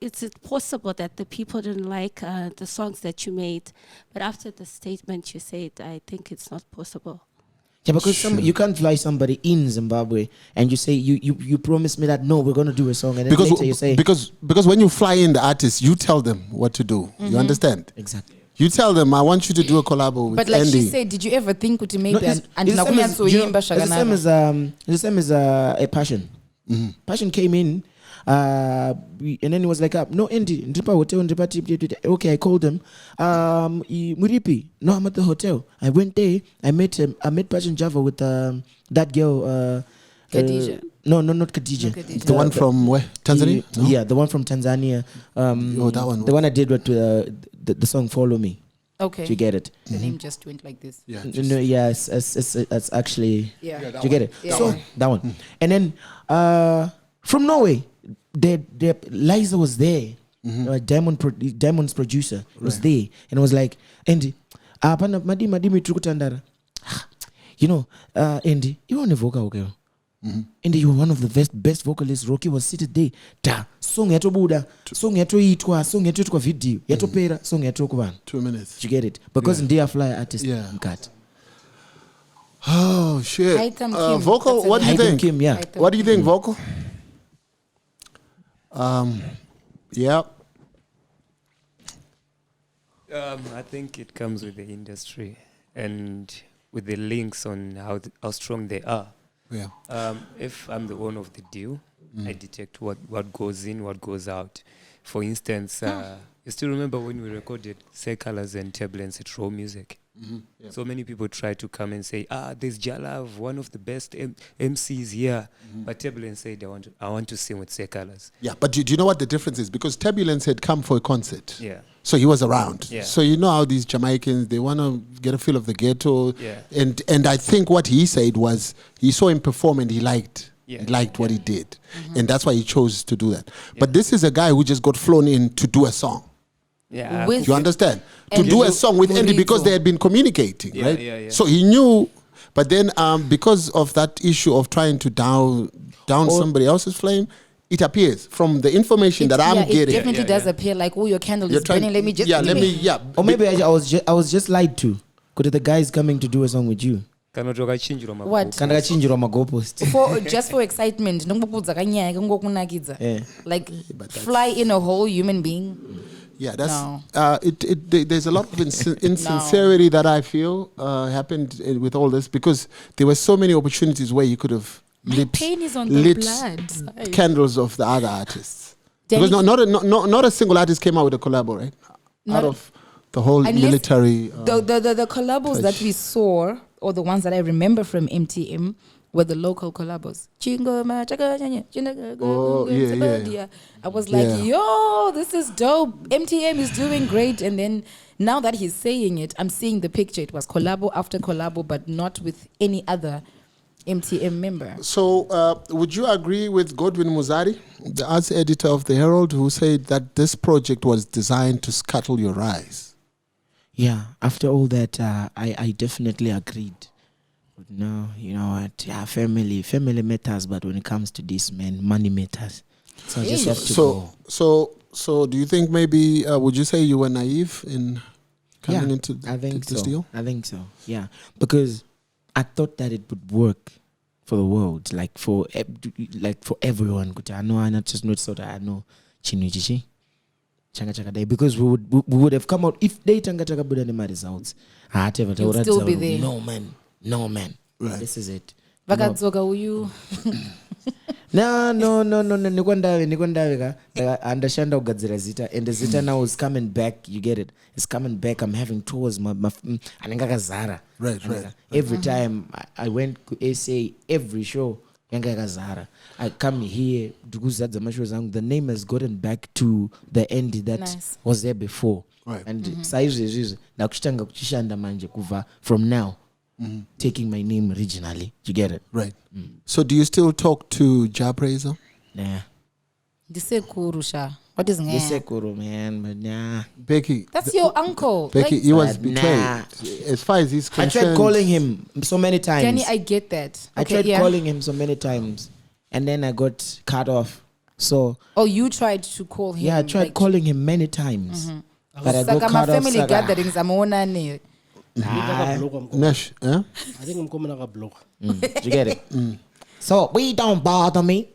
is it possible that the people didn't like the songs that you made, but after the statement you said, I think it's not possible. Yeah, because you can't fly somebody in Zimbabwe and you say you promised me that no, we're gonna do a song, and then later you say because when you fly in the artist, you tell them what to do. You understand? exactly. You tell them, I want you to do a collabo with But like Andy. she said, did you ever think kuti maybe No, it's the same as, andinakunyasoyimba it's the same as a passion. Passion came in, and then he was like, no, Andy, okay, I called him. Muripi, no, I'm at the hotel. I went there. I met Passion Java with that girl. Khadija. No, not Khadija. Not Khadija. The one from where? Tanzania? No? Yeah, the one from Tanzania. That one. The one I did with the song "Follow Me." Okay. Do you get it? The name just went like this. Yeah. No, yeah, it's actually. Yeah. Do you get it? Yeah. So that one, and then from Norway, Liza was there. Diamond's producer was there, and was like, Andy, madi mitrukutandara. You know, Andy, you want a vocal, okay? And you were one of the best vocalists. Rocky was seated there. Song yato buda, song yato itwa, song yato itwa video, yato pera, song yato kuvan. 2 minutes. You get it? Because they are fly artist. Yeah. Cut. Oh shit. Haitham Kim. Vocal. That's What do you Haitham think? Kim, yeah. Haitham What do you think, vocal? Yeah. I think it comes with the industry and with the links on how strong they are. Yeah. If I'm the owner of the deal, I detect what goes in, what goes out. For instance, you still remember when we recorded Say Colors and Turbulence at Raw Music? Yeah. So many people try to come and say, there's Jalav, one of the best MCs here. But Turbulence said, I want to sing with Say Colors. Yeah, but do you know what the difference is? Because Turbulence had come for a concert. Yeah. So he was around. Yeah. So you know how these Jamaicans, they want to get a feel of the ghetto. Yeah. And I think what he said was he saw him perform and he liked. Yeah. He liked what he did. And that's why he chose to do that. But this is a guy who just got flown in to do a song. Yeah. With- You understand? To And do a you- song with Andy because Muridzo. they had been communicating, Yeah, right? yeah. So he knew, but then because of that issue of trying to down somebody else's flame, it appears from the information that I'm It getting. definitely does appear like, oh, your candle You're is burning. Let me just. Or maybe I was just lied to. Because the guy is coming to do a song with you. What? Can I change your goalpost? Just for excitement. Yeah. Like fly in a whole human being. Yeah, that's No. there's a lot of insincerity that I feel happened with all this because there were so many opportunities where you could have My pain is on the lit blood. candles of the other artists. Denny- Because not a single artist came out with a collabo, right? Out of the whole Unless military. The collabos that we saw, or the ones that I remember from MTM, were the local collabos. Oh, yeah. I was like, Yeah. yo, this is dope. MTM is doing great. And then now that he's saying it, I'm seeing the picture. It was collabo after collabo, but not with any other MTM member. So, would you agree with Godwin Muzari, the arts editor of the Herald, who said that this project was designed to scuttle your rise? Yeah, after all that, I definitely agreed. But no, you know what? Yeah, family matters, but when it comes to this, man, money matters. So I just have to go. So, do you think maybe would you say you were naive in coming into I think this so. deal? I think so. Yeah, because I thought that it would work for the world, like for everyone. I know, I not just not so that I know Chinujichi. Because we would have come out if they tanga buda my results. You'd still be there. No man. Right. This is it. Vakadzoka uyu. No. Nikwandawe ka. Understand ugadzira zita, and the zita now is coming back. You get it? It's coming back. I'm having tours. Anenga kazara. Right. Every time I went to SA, every show yanga kazara. I come here. The name has gotten back to the end that Nice. was there before. Right. And saizi nakuchitanga kuchishanda manje kuva from now. Taking my name originally. You get it? Right. So, do you still talk to Jah Prayzah? Nah. Disekurusha. What is This nga? Sekuru, man, but nah. Becky. That's your uncle. Becky, Like, he was But betrayed. nah. As far as he's I concerned. tried calling him so many times. Danny, I get that. I tried calling him so many times, and then I got cut off. So Oh, you tried to call him. yeah, I tried like, calling him many times, but I got Saka cut off. family Saka. gatherings amuonane. Nash, eh? I think I'm coming like a block. You get it? So we don't bother me.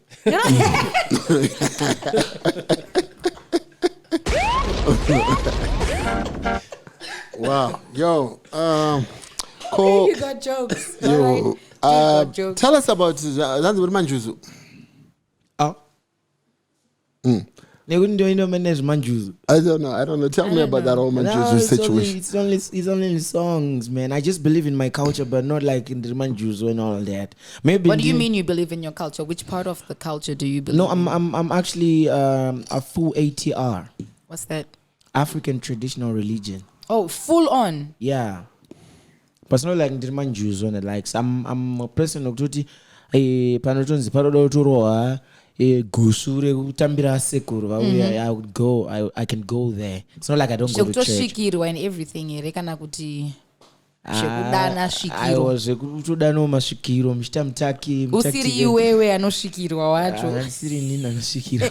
Wow. Yo, cool. You got jokes. Yo, Alright. You got jokes. tell us about Zanzibar Manjuzu. Oh. They wouldn't do any manage manjuzu. I don't know. Tell me about that whole manjuzu situation. It's only in songs, man. I just believe in my culture, but not like in the manjuzu and all that. Maybe. What do you mean you believe in your culture? Which part of the culture do you believe? No, I'm actually a full ATR. What's that? African traditional religion. Oh, full on. Yeah. But it's not like the manjuzu and the likes. I'm a person of duty. Panotonzi parodo turoa. Gusure utambira sekuru. I would go. I can go there. It's not like I don't go to church. Shikirwa and everything. Rekana kuti. I was kutudano mashikiro mchitamtaki usiri iwewe anoshikirwa wacho asiri nini anoshikirwa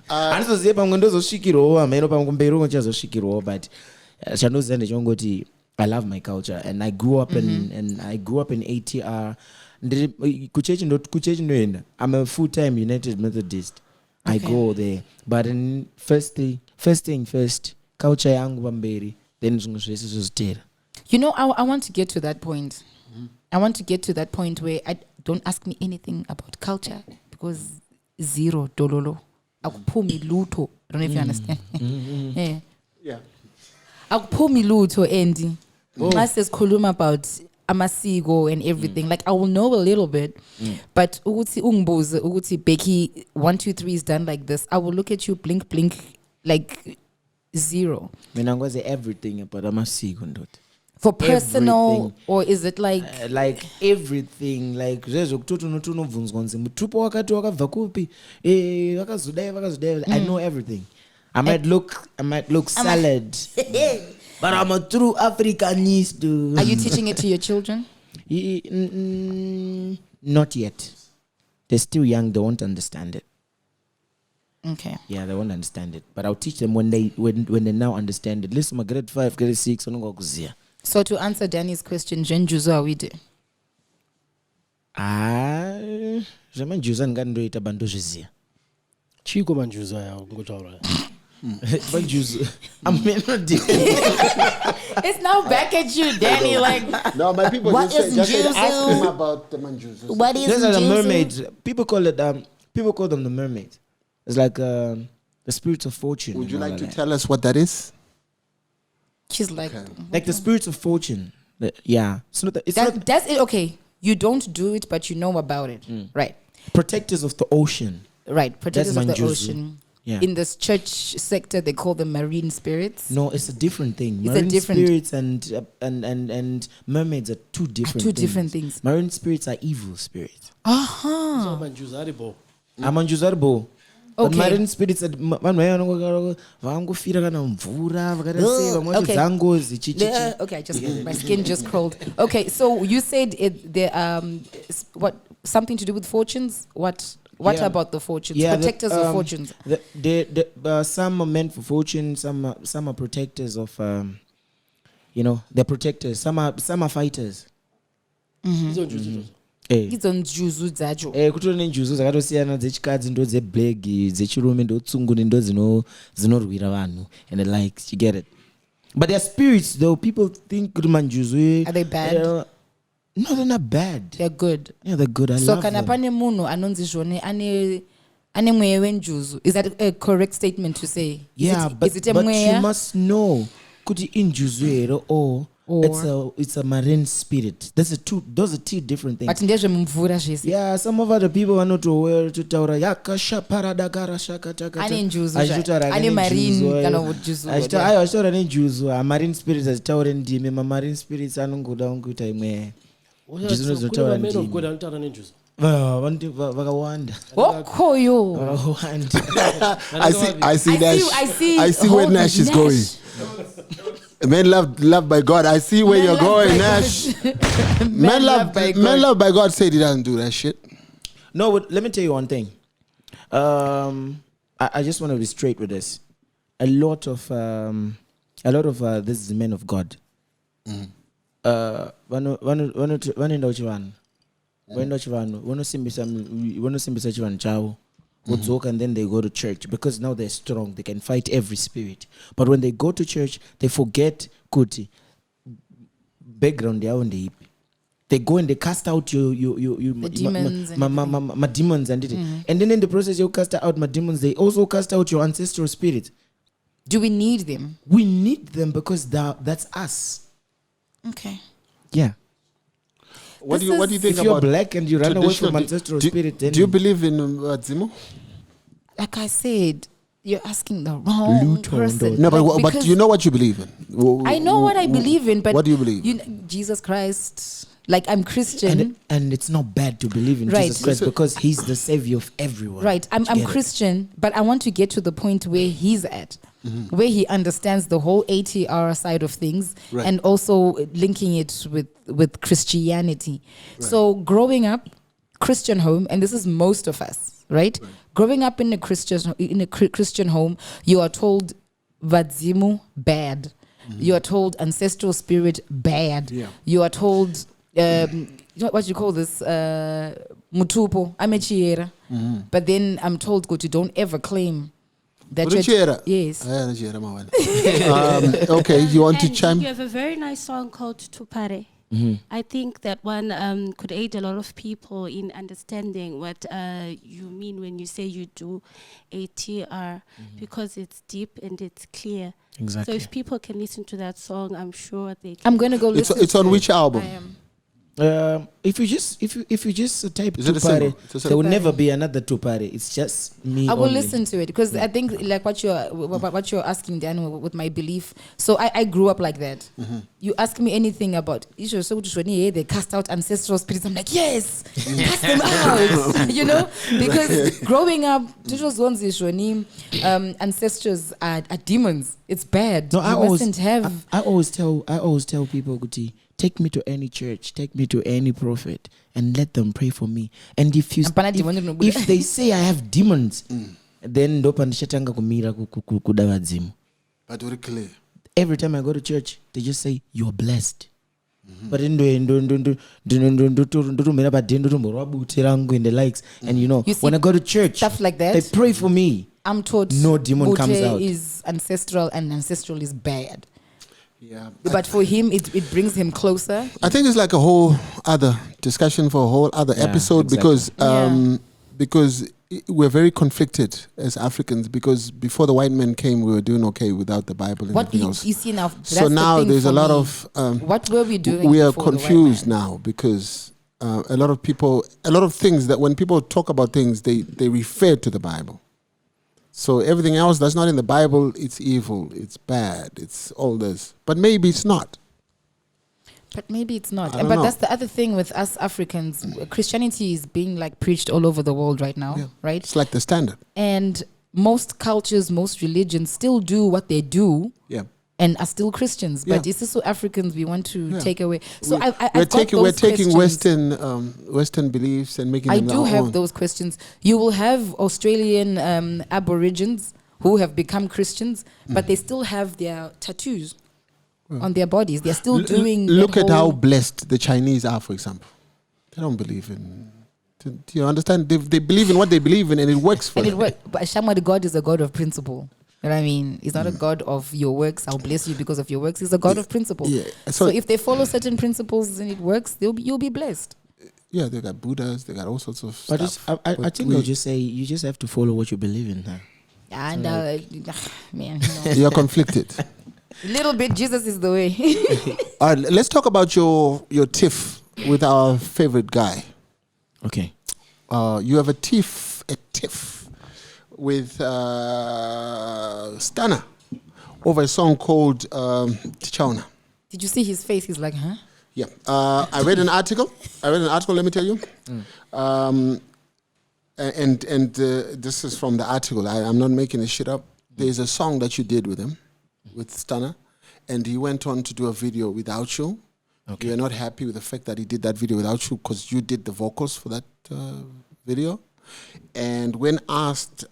anozoziva pamwe ndozoshikirwawo ameno pamwe kumberi chazoshikirwawo but chandoziva ndechongoti I love my culture and I grew up in ATR. Kuchechi ndoenda. I'm a full-time United Methodist. Okay. I go there. But in first thing first, culture yangu pamberi, then you know, I want to get to that point. I want to get to that point where don't ask me anything about culture because zero dololo. Akupumi luto. I don't know if you understand. Yeah. Akupumi luto endi. Masters koluma about amasiko and everything. Like I will know a little bit, but uguti Becky 1 2 3 is done like this. I will look at you blink like zero. Menangwaze everything about amasiko ndot. For personal everything. Or is it like everything like zezo kutoto notuno vunzgonze mutupo wakati wakabva kupi vakazodai I know everything. I might look salad. But I'm a true Africanist. Are you teaching it to your children? Not yet. They're still young. They won't understand it. Okay. Yeah, they won't understand it. But I'll teach them when they now understand it. Listen, my grade 5, grade 6. So to answer Danny's question, Jenjuzo are we do? Jamen juza ngando ita bando jizia. Chico manjuza ya ngotaura. It's now back at you, Danny. Like no, my people what just is ask him about the manjuzu. What is those are the juzu? mermaids. People call them the mermaids. It's like the spirits of fortune. Would you like to tell us what that is? She's like like the spirits of fortune. Yeah, that's it. Okay, you don't do it, but you know about it, right? Protectors of the ocean. Right, protectors of the manjuzu. ocean. Yeah. In this church sector, they call them marine spirits. No, it's a different thing. It's marine spirits and mermaids are two different things. Marine spirits are evil spirits. Aha. Manjuzaribo. Amanjuzaribo. But Okay. marine spirits are vangofira kana mvura vakatase vamwe zangozi Okay, my skin just crawled. Okay, so you said what something to do with fortunes? What about the fortunes? Yeah, protectors of fortunes. Some are meant for fortune. Some are protectors of. They're protectors. Some are fighters. Idzo njuzu dzacho. Kutori nenjuzu dzakatosiyana dzechikadzi ndo dzeblack dzechirume ndo tsungu ndo dzinorwira vanhu and the likes. You get it? But they're spirits though. People think manjuzu. Are they bad? No, they're not bad. They're good. Yeah, they're good. I love them. So kana pane munhu anonzi zvone ane mweya wenjuzu. Is that a correct statement to say? But you must know kuti injuzu ero or it's a marine spirit. Those are two different things. But ndezve mumvura zvese. Yeah, some of other people vanototaura yakasha paradakara shakataka. Ane njuzu. Ane marine kana ujuzu. Achitaura nenjuzu. Marine spirits achitaura ndimi. Marine spirits anongoda kungoita imwe. Vakawanda. Okoyo. I see where Nash is going. Men loved by God. I see where you're going, Nash. Men loved by God said he doesn't do that shit. No, but let me tell you one thing. I just want to be straight with this. A lot of this is men of God. Vanosimbisa chivanhu chavo vodzoka and then they go to church because now they're strong, they can fight every spirit. But when they go to church they forget kuti background yavo ndeipi. They go and they cast out your demons my demons and and then in the process you cast out my demons. They also cast out your ancestral spirit. Do we need them? We need them because that's us. Okay. Yeah. What do you think if you're about black and you run away from traditional- ancestral do, spirit? Then do you believe in Zimo? Like I said, you're asking the wrong person. No, Like, but because you know what you believe in. I know what I believe in, but what do you believe? Jesus Christ. Like I'm Christian. and it's not bad to believe in Right. Jesus Christ because he's the savior of everyone. Right. I'm Christian, but I want to get to the point where he's at, where he understands the whole ATR side of things, Right. and also linking it with Christianity. So growing up, Christian home, and this is most of us, right? Growing up in a Christian home, you are told vadzimu bad. You are told ancestral spirit bad. Yeah. You are told what you call this mutupo amechiera. But then I'm told go to don't ever claim that Mutuchiera? yes. Okay, you want to And chime? you have a very nice song called Tupare. I think that one could aid a lot of people in understanding what you mean when you say you do ATR, because it's deep and it's clear. Exactly. So if people can listen to that song, I'm sure they can. I'm gonna go listen. It's on to which it. album? I am. If you just type Is it a Tupare, single? It's a there will Tupare. never be another Tupare. It's just me. I will only. listen to it because I think like what you're asking, Dan, with my belief. So I grew up like that. You ask me anything about they cast out ancestral spirits. I'm like, yes, cast them out. You know, because growing up, ancestors are demons. It's bad. No, you mustn't have. I always tell people, Guti, take me to any church, take me to any prophet, and let them pray for me. And if they say I have demons, then ndopanishatanga kumira kudavadzimu. But very clear. Every time I go to church, they just say you're blessed. But in the likes, and You see, when I go to church, stuff like that. they pray for me. I'm taught No demon comes Bute out. is ancestral and ancestral is bad. Yeah. But for him, it brings him closer. I think it's like a whole other discussion for a whole other episode exactly. because we're very conflicted as Africans, because before the white men came, we were doing okay without the Bible and What everything you, else. you see now, So that's the now thing there's for a lot me. of What were we doing? we are before the white confused man? now because a lot of things that when people talk about things, they refer to the Bible. So everything else that's not in the Bible, it's evil, it's bad, it's all this. But maybe it's not. But maybe it's not. I don't But know. that's the other thing with us Africans. Christianity is being like preached all over the world right now, right? It's like the standard. And most cultures, most religions still do what they do. Yeah. And are still Christians, but Yeah. it's also Africans we want to Yeah. take away. So We- I've got we're those taking questions. Western beliefs and making I them do our have own. those questions. You will have Australian Aborigines who have become Christians, but they still have their tattoos on their bodies. They're still doing. Look that at how whole- blessed the Chinese are, for example. They don't believe in. Do you understand? They believe in what they believe in, and it works for And them. it works. But Shamad, God is a God of principle. You know what I mean? He's not a God of your works. I'll bless you because of your works. He's a God of principle. Yeah. So, So- if they follow certain principles and it works, you'll be blessed. Yeah, they got Buddhas, they got all sorts of But stuff. I But think I'll just say you just have to follow what you believe in. Huh? And man, You're conflicted. a little bit. Jesus is the way. All right, let's talk about your tiff with our favorite guy. Okay. You have a tiff with Stunner over a song called Tichauna. Did you see his face? He's like, huh? Yeah, I read an article. Let me tell you. And this is from the article. I'm not making this shit up. There's a song that you did with him, with Stunner, and he went on to do a video without you. Okay. You're not happy with the fact that he did that video without you because you did the vocals for that video. And when asked,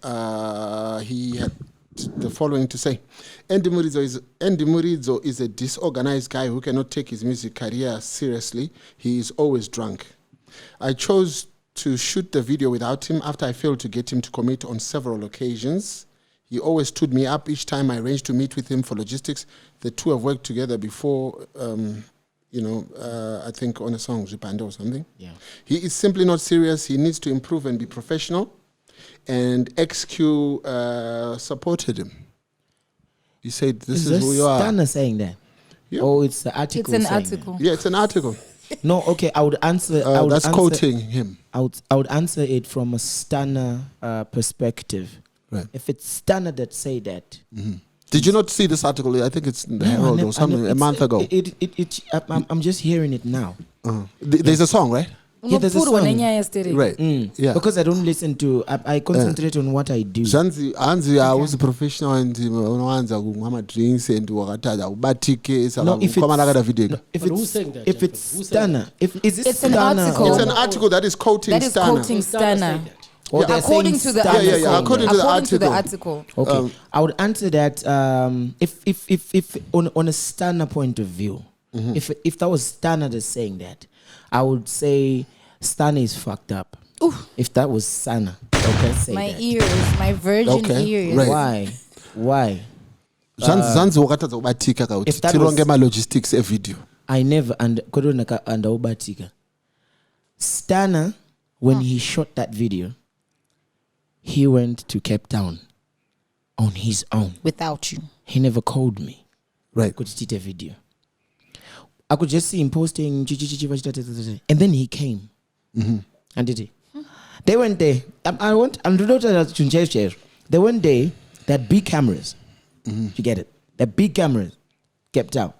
he had the following to say: Andy Muridzo is a disorganized guy who cannot take his music career seriously. He is always drunk. I chose to shoot the video without him after I failed to get him to commit on several occasions. He always stood me up each time I arranged to meet with him for logistics. The two have worked together before I think on a song, Zipande or something. Yeah. He is simply not serious. He needs to improve and be professional. And XQ supported him. He said, "This is who you are." Stunner saying that. Yeah. Oh, it's the article. It's an saying article. Yeah, it's an article. that. No, okay. I would answer. That's quoting him. I would answer it from a Stunner perspective. Right. If it's Stunner that say that. Did you not see this article? I think it's in the Herald or something a month ago. I'm just hearing it now. There's a song, right? Yeah, there's a song. Right. Yeah. Because I don't listen to. I concentrate on what I do. Zanzi I was a professional and unowanza kumama drinks and wakataza ubatike No, if kama nakada video. If But who's it's saying that, if Jah it's Prayzah? Who's saying Stunner, if is it It's an Stunner article. or- It's an article that is quoting That is Stunner. quoting Stunner. or they're According saying to the Stunner Yeah, article. yeah, according to the According to the article. article. Okay, I would answer that if on a Stunner point of view, if that was Stunner that's saying that, I would say Stunner is fucked up. If that was Stunner, okay, say My that. ears, my virgin Okay, ears. right. Why? Zanzi wakataza ubatike kauti If that was- tironge ma logistics a video. I never under ubatika. Stunner, when he shot that video, he went to Cape Town on his own. Without you. He never called me. Right. Could see the video. I could just see him posting, and then he came and did it. They went there. They went there. They had big cameras. You get it? The big cameras kept out.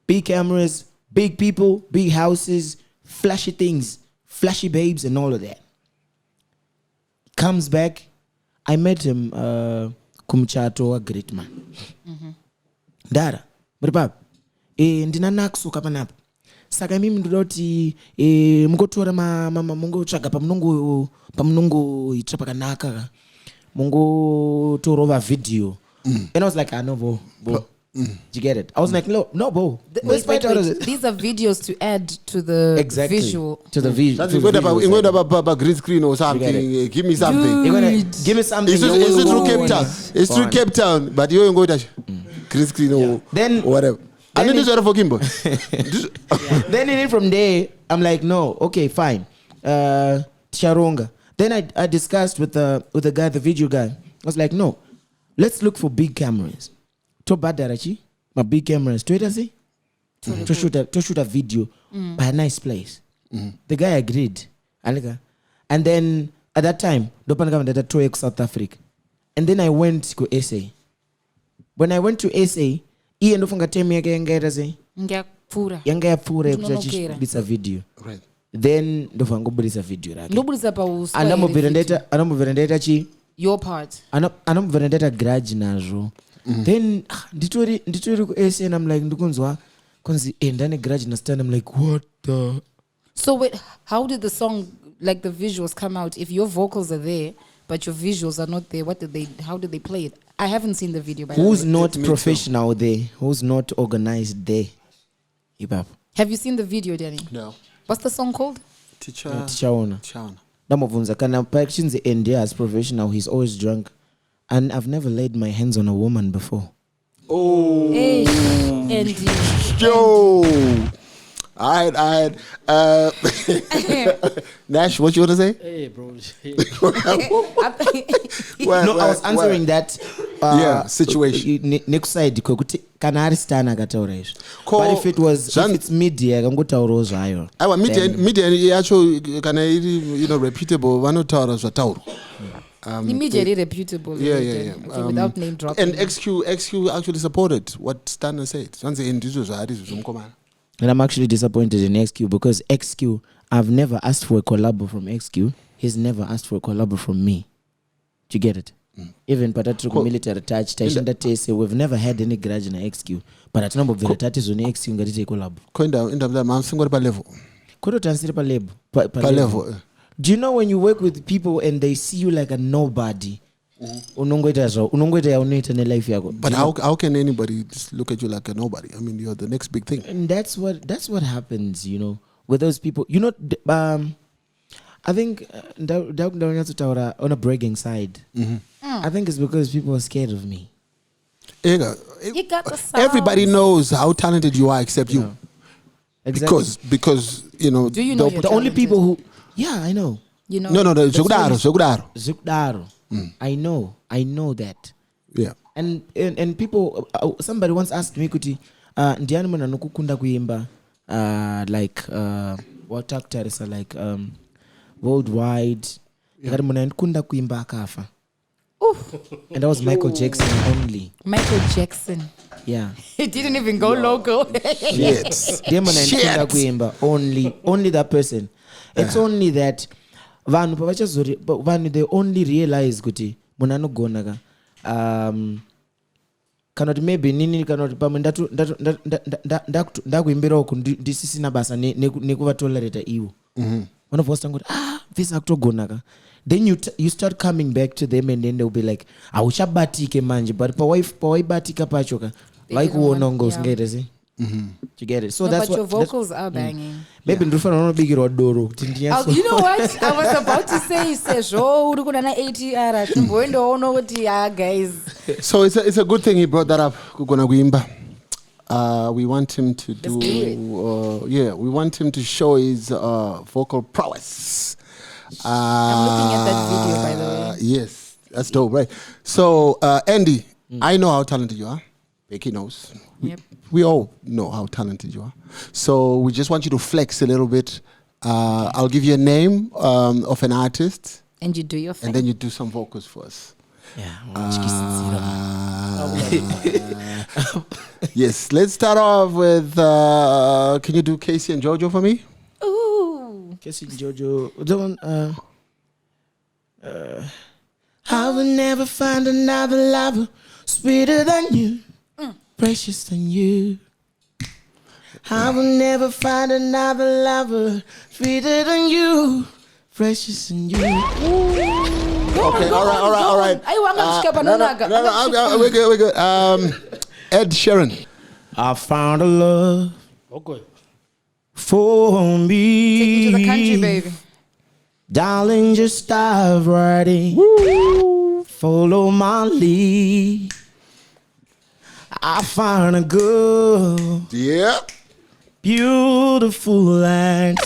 Big cameras, big people, big houses, flashy things, flashy babes, and all of that. Comes back. I met him. Kumchato, a great man. Dara, but ndina nakusuka panapa. Saka mimi ndoti mungotora mungotsvaga pamunongo itra pakanaka. Mungotora video. And I was like, I know, bo. Did you get it? I was like, no, bo. Wait. These are videos to add to the Exactly. visual. To the visual. That's going about green screen or something. Give me something. You're gonna give me something. Is it through Cape Town? It's through Cape Town, but you ain't going to green screen or Then- whatever. I need this order for Kimbo. Then from there, I'm like, no, okay, fine. Charonga. Then I discussed with the guy, the video guy. I was like, no, let's look for big cameras. To Badarachi, my big cameras. To shoot a video by a nice place. The guy agreed. And then at that time, Dopan government at 2X South Africa. And then I went to SA. When I went to SA, iye ndofunga time yake yanga yapfura yekuchibudisa video. Right. Then ndofunga kubudisa video rake. Nobudisa pauswa. Anamubvira ndaita chi Your part. anamubvira ndaita grudge nazvo. Then nditori ku SA and I'm like ndikunzwa kunzi ndane grudge na stand. I'm like, what the. So wait, how did the song, like the visuals, come out? If your vocals are there but your visuals are not there, how did they play it? I haven't seen the video. By the Who's way. not professional there? Who's not organized there? Hip hop. Have you seen the video, Denny? No. What's the song called? Tichaona. Chana. Namavunza kana pachinze ND as professional. He's always drunk, and I've never laid my hands on a woman before. Oh. Hey, Andy. Yo. All right. Nash, what you want to say? Hey, bro. No, I was answering that. Situation. Next side, kana ari stana akataura izvo. But if it's media, akangotaurawo zvayo. Aiwa media yacho kana iri reputable vanotaura zvataurwa. Immediately reputable. Yeah. Okay, without name dropping. And XQ actually supported what Stunner said. And I'm actually disappointed in XQ because XQ, I've never asked for a collab from XQ. He's never asked for a collab from me. Do you get it? Even Patatruku military touch, Taishinda Tese, we've never had any grudge in XQ. But at number of veritatis on XQ, got to collab. In terms of I'm single level. Could transfer per level. Do you know when you work with people and they see you like a nobody? But how can anybody just look at you like a nobody? I mean, you're the next big thing. And that's what happens, with those people. I think on a bragging side, I think it's because people are scared of me. You got the sound. Everybody knows how talented you are except you. Exactly. Because you know, Do you know The only people who, yeah, I know. You know? no, Zugdaro. Zukdaro. I know that. Yeah. And people, somebody once asked me, kuti, ndiani mwana nokukunda kuimba, like, what actors are like, worldwide. Ngati mwana nkunda kuimba akafa. And that was Michael Jackson only. Michael Jackson. Yeah. He didn't even go local. Shit. Ndiye mwana nkunda kuimba only that person. It's only that vanhu they only realize kuti mwana anogona ka kana kuti maybe nini kana kuti pamwe ndakuimbira uku ndisisina basa nekuvatolereta iwo vanobva kuti vese akutogona ka. Then you start coming back to them and then they'll be like auchabatike manje, but pawaibatika pacho ka vaikuona ngo usingaita sei. You get it? So No, that's but what your vocals are banging. Maybe ndofana unobigirwa doro kuti ndiyaso. You know what? I was about to say, uri kuna na ATR. Chimboendoona kuti guys. So it's a good thing he brought that up. Kugona kuimba. We want him to do. We want him to show his vocal prowess. I'm looking at that video, by the way. Yes, that's dope, right? So, Andy, I know how talented you are. Becky knows. Yep. We all know how talented you are. So we just want you to flex a little bit. I'll give you a name of an artist. And you do your thing. And then you do some vocals for us. Yes, let's start off with, can you do Casey and Jojo for me? Ooh. Casey and Jojo. I will never find another lover sweeter than you, precious than you. I will never find another lover sweeter than you, precious than you. Okay, all right. No, We're good. Ed Sheeran. I found a love Okay. for me. Take me to the country, baby. Darling, just dive right in. Follow my lead. I found a girl, Yeah. beautiful and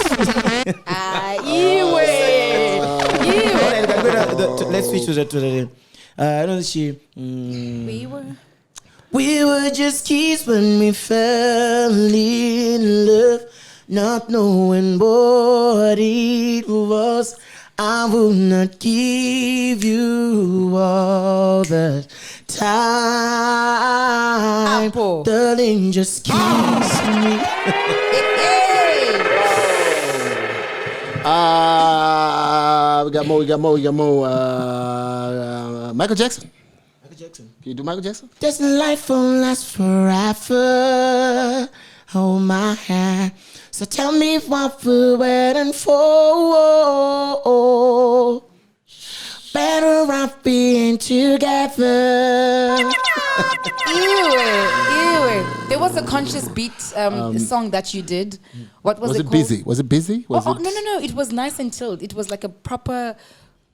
let's switch to the I know she. We were just kids when we fell in love, not knowing what it was. I will not give you all the time. Darling, just kiss me. We got more. Michael Jackson. Can you do Michael Jackson? This life won't last forever. Hold my hand. So tell me what we're waiting for. Better off being together. There was a conscious beat song that you did. What was it called? Busy? Was it busy? No. It was nice and chilled. It was like a proper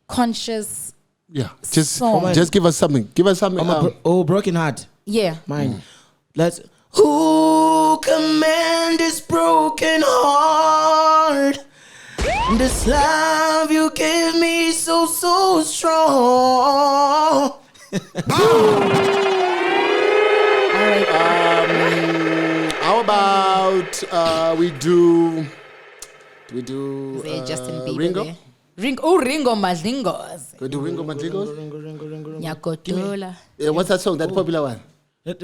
conscious. Yeah. Song. Just give us something. Broken Heart. Yeah. Mine. Let's. Who command this broken heart? This love you gave me so strong. How about we do Justin Bieber Ringo? there? Ringo Madlingos. We do Ringo Madlingos? Nyakotola. Yeah, what's that song? That popular one? That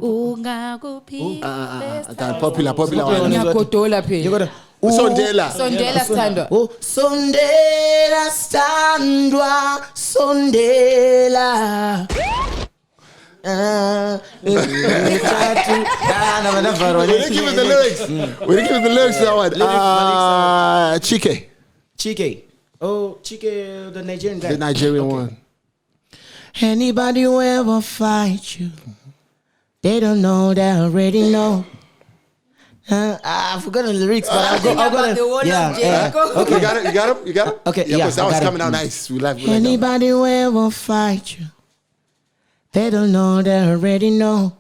popular one. Nyakotola phela. Sondela. Sondela Standwa. Oh, Sondela Standwa. Sondela. We didn't give it the lyrics. We didn't give it the lyrics to that one. Chike. Oh, Chike, the Nigerian guy. The Nigerian one. Anybody who ever fight you, they don't know, they already know. I forgot the lyrics, but I'll go. Yeah. Okay, you got it. You got it. Okay, yeah. yeah, That was coming out nice. We like Anybody who ever fight you, they don't know, they already know.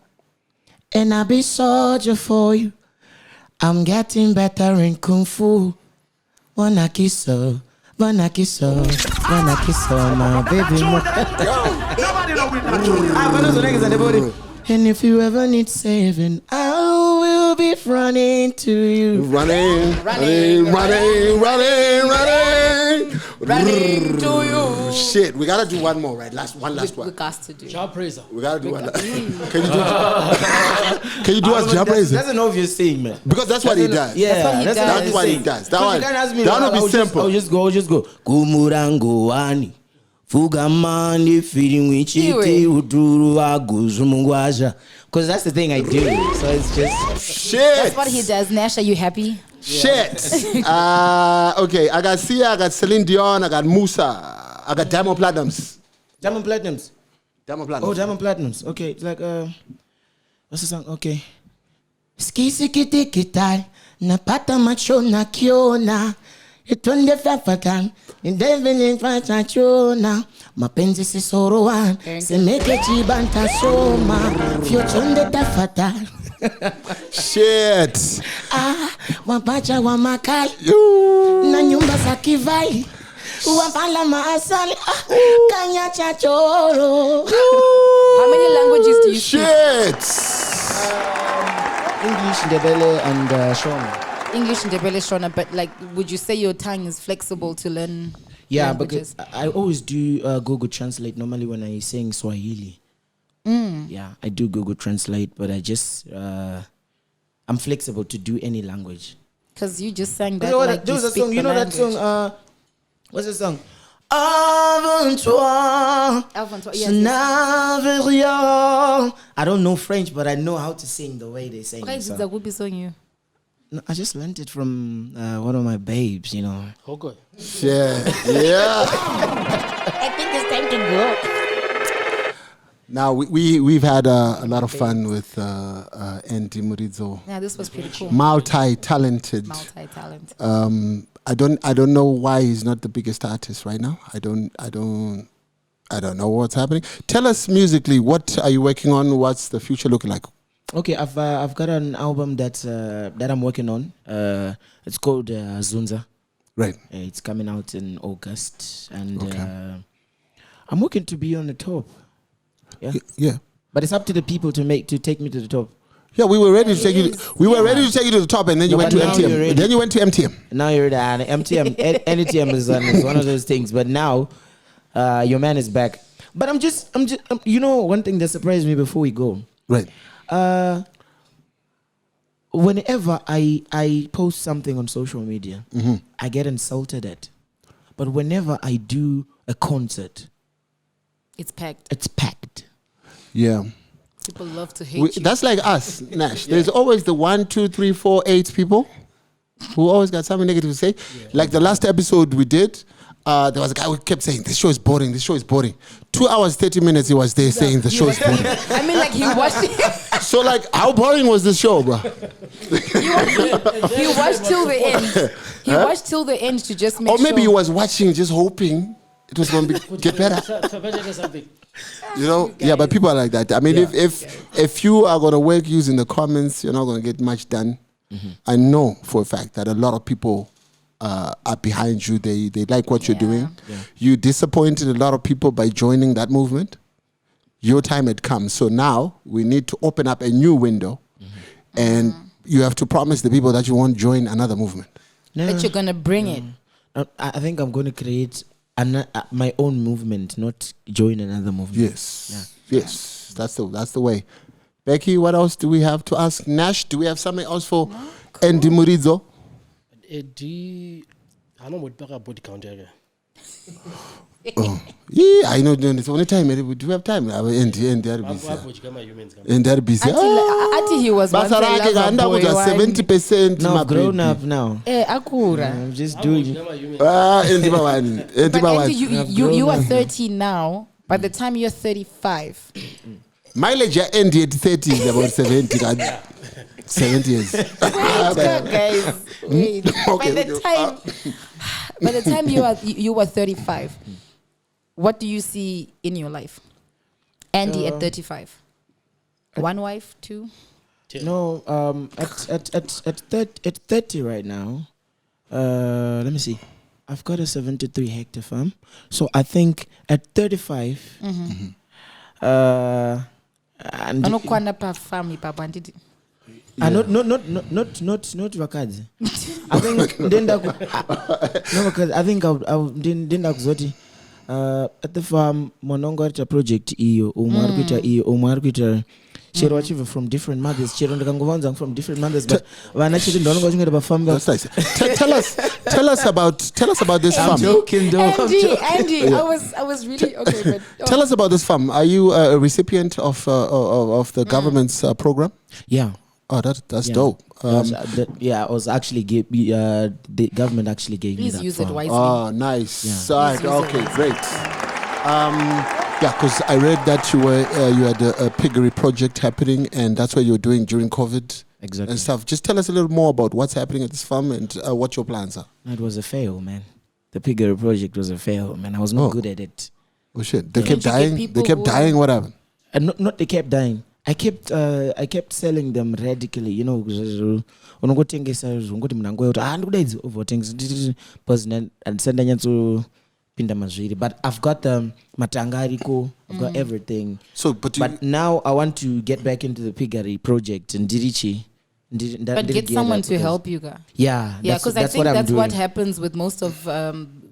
And I'll be soldier for you. I'm getting better in kung fu. Wanna kiss her, my baby. Nobody know we not true. And if you ever need saving, I will be running to you. Running to you. Shit, we gotta do one more, right? One last We one. got to do. Jah Prayzah. We gotta do one. Can you do us Jah Prayzah? That's an obvious thing, man. Because that's what he does. Yeah, That's what he does. That one. That will be simple. I'll just go. Kumurango wani. Fugamani feeding wichiti uturu aguzumungwaja. Because that's the thing I do. So it's just Shit. That's what he does. Nash, are you happy? Shit. Okay, I got Sia, I got Celine Dion, I got Musa, I got Diamond Platinums. Diamond Platinums. Diamond Platinums. Oh, Diamond Platinums. Okay, it's like what's the song? Okay. Skisikitai napata macho na kiona. Itonde fafatan indevini fatachona mapenzi sisorowan semeke chibanta soma fyochonde tafata. Shit. Wapacha wa makali na nyumba za kivai wapala maasali kanya chachoro. How many languages do you speak? Shit. English, Ndebele, and Shona. English and Ndebele, Shona, but like, would you say your tongue is flexible to learn languages? Because I always do Google Translate normally when I sing Swahili. Yeah, I do Google Translate, but I just I'm flexible to do any language. Because you just sang that. You know like there was a song. You know that song? What's the song? Aventure, yes. I don't know French, but I know how to sing the way they sing. Why the is song. that Whoopi song you? No, I just learned it from one of my babes, you know. Okay. Shit. Yeah. I think it's time to go. Now we've had a lot of fun with Andy Muridzo. Yeah, this was pretty cool. Multi-talented. Multi-talent. I don't know why he's not the biggest artist right now. I don't know what's happening. Tell us musically, what are you working on? What's the future looking like? Okay, I've got an album that I'm working on. It's called Zunza. Right. It's coming out in August, and I'm working to be on the top. Yeah. Yeah. But it's up to the people to take me to the top. Yeah, we were ready to take you. We were ready to take you to the top, and then you went to MTM. Then you went to MTM. Now you're there. MTM, NTM is one of those things. But now, your man is back. But I'm just, you know, one thing that surprised me before we go. Right. Whenever I post something on social media, I get insulted at. But whenever I do a concert, It's packed. it's packed. Yeah. People love to hate you. That's like us, Nash. There's always the 1, 2, 3, 4, 8 people who always got something negative to say. Yeah. Like the last episode we did, there was a guy who kept saying, this show is boring, this show is boring. 2 hours, 30 minutes he was there saying the show is boring. I mean, like, he watched it. So, like, how boring was the show, bro? He watched till the end. He watched till the end to just make Or maybe he sure. was watching just hoping it was going to get better. You know, yeah, but people are like that. I mean, if you are going to work using the comments, you're not going to get much done. I know for a fact that a lot of people are behind you. They like what you're doing. Yeah. You disappointed a lot of people by joining that movement. Your time had come. So now we need to open up a new window, and you have to promise the people that you won't join another movement. No. That you're going to bring it. I think I'm going to create my own movement, not join another movement. Yes. Yeah. Yes. That's the way. Becky, what else do we have to ask? Nash, do we have something else for Andy Muridzo? I know what body count here. Oh. Yeah, I know. It's only time. We do have time. And they're busy. And they're busy. Ati he was once a lover boy. 70%. No, I've grown up now. Akura. I'm just doing. But Andy, you are 30 now. By the time you're 35. Mileage Andy at 30 is about 70. 70 years. Guys. Wait. Okay, by the time you were 35, what do you see in your life? Andy at 35. One wife, two? No, at 30 right now, let me see. I've got a 73 hectare farm. So I think at 35, and Not vakadzi. I think at the farm monongo at a project iyo umwarkuita chero achieve from different mothers chero ndakangovanza from different mothers but vana chiri ndonongo chingere bafamba. That's nice. Tell us about this farm. Andy, I was really okay, but Tell us about this farm. Are you a recipient of the government's program? Yeah. Oh, that's dope. I was actually the government actually gave please me that use farm. it wisely. Oh, nice. Yeah. All right, okay, great. Because I read that you had a piggery project happening, and that's what you were doing during COVID. Exactly. And stuff. Just tell us a little more about what's happening at this farm and what your plans are. It was a fail, man. The piggery project was a fail, man. I was not good at it. Oh shit! They kept Didn't you get dying. people They kept who- dying. What happened? And not they kept dying. I kept selling them radically, you know. Unongotengesa ngoti mnango yoti ndikudaidzi overtengesa person and send nyatso pinda mazviri, but I've got matanga ariko, I've got everything. So, but now I want to get back into the piggery project and dirichi. But get someone to help you guys. Yeah, Because I think what I'm that's what doing. happens with most of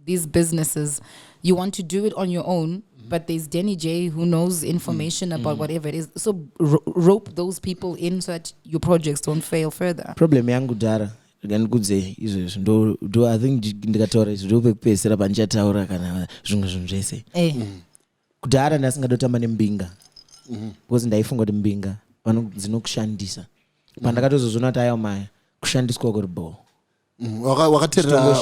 these businesses. You want to do it on your own, but there's Denny J who knows information about whatever it is. So rope those people in so that your projects don't fail further. Problem yangu dara ganigudze izvo ndo I think ndikataura izvo ndopekupedzisira pandichataura kana zvimwe zvinhu zvese. Kudhara ndasingatotamba nembinga because ndaifunga kuti mbinga dzinokushandisa pandakatozozvona kuti ayo maya kushandiswa kuri bo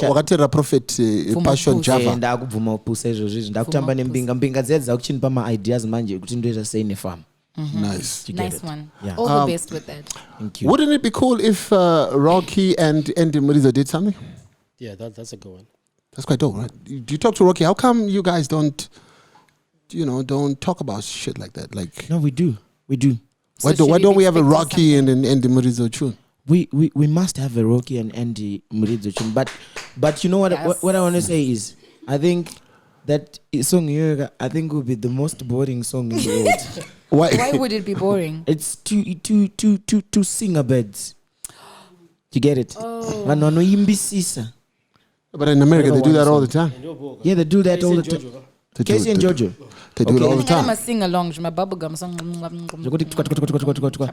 wakatera prophet passion java ndakubvuma kupusa izvozvo ndakutamba nembinga dziya dzakuchinipa maideas manje kuti ndoita sei nefarm. Nice one. Yeah. All the best with that. Thank you. Wouldn't it be cool if Rocky and Andy Muridzo did something? Yeah, that's a good one. That's quite dope, right? Do you talk to Rocky? How come you guys don't talk about shit like that? Like, No, we do. why don't we have a Rocky and an Andy Muridzo tune? We must have a Rocky and Andy Muridzo tune. But you know what? Yes. What I want to say is, I think that song here, I think will be the most boring song in the world. Why would it be boring? It's two singer birds. You get it? Oh. But in America, they do that all the time. Yeah, they do that all the time. Casey and Jojo. They do it all the I time. must sing along. My bubblegum song.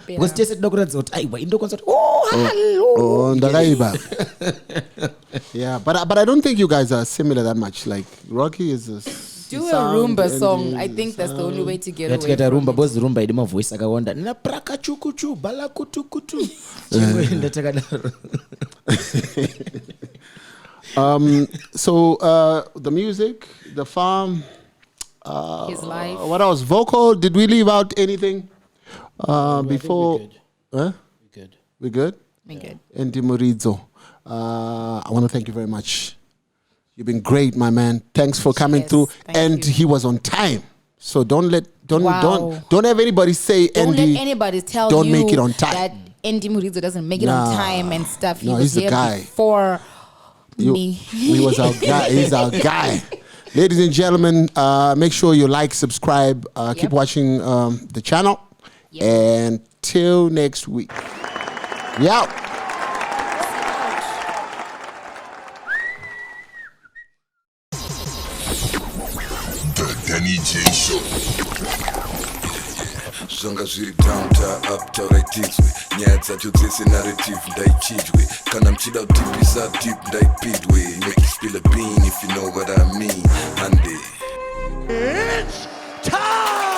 Because Jesse Dogoradzo, Oh, ndakaiba. Yeah, but I don't think you guys are similar that much. Like Rocky is a Do a sound Roomba and song. the I think that's the only way to get let's away get a from rumba it. boss rumba idima voice akawanda na praka chukuchu bala kutukutu. So the music, the farm, His life. what else? Vocal? Did we leave out anything before? We're good. Huh? We're good. We good? Be good. Andy Muridzo, I want to thank you very much. You've been great, my man. Thanks for coming Yes, through. thank And you. he was on time. So don't Wow. have anybody say Don't Andy. let anybody tell don't you make it on time. that Andy Muridzo doesn't make it on time and stuff. He No, was he's the here guy. before me. He was our guy. He's our guy. Ladies and gentlemen, make sure you like, subscribe, keep Yep. watching the channel. Yep. And till next week. We out. The Denny J Show. Zvanga zviri down to up tauraitigwe nyaya dzacho dzese narrative ndaichidwe kana mchida kutipisa deep ndaipidwe make you spill a bean if you know what I mean. Hande It's time!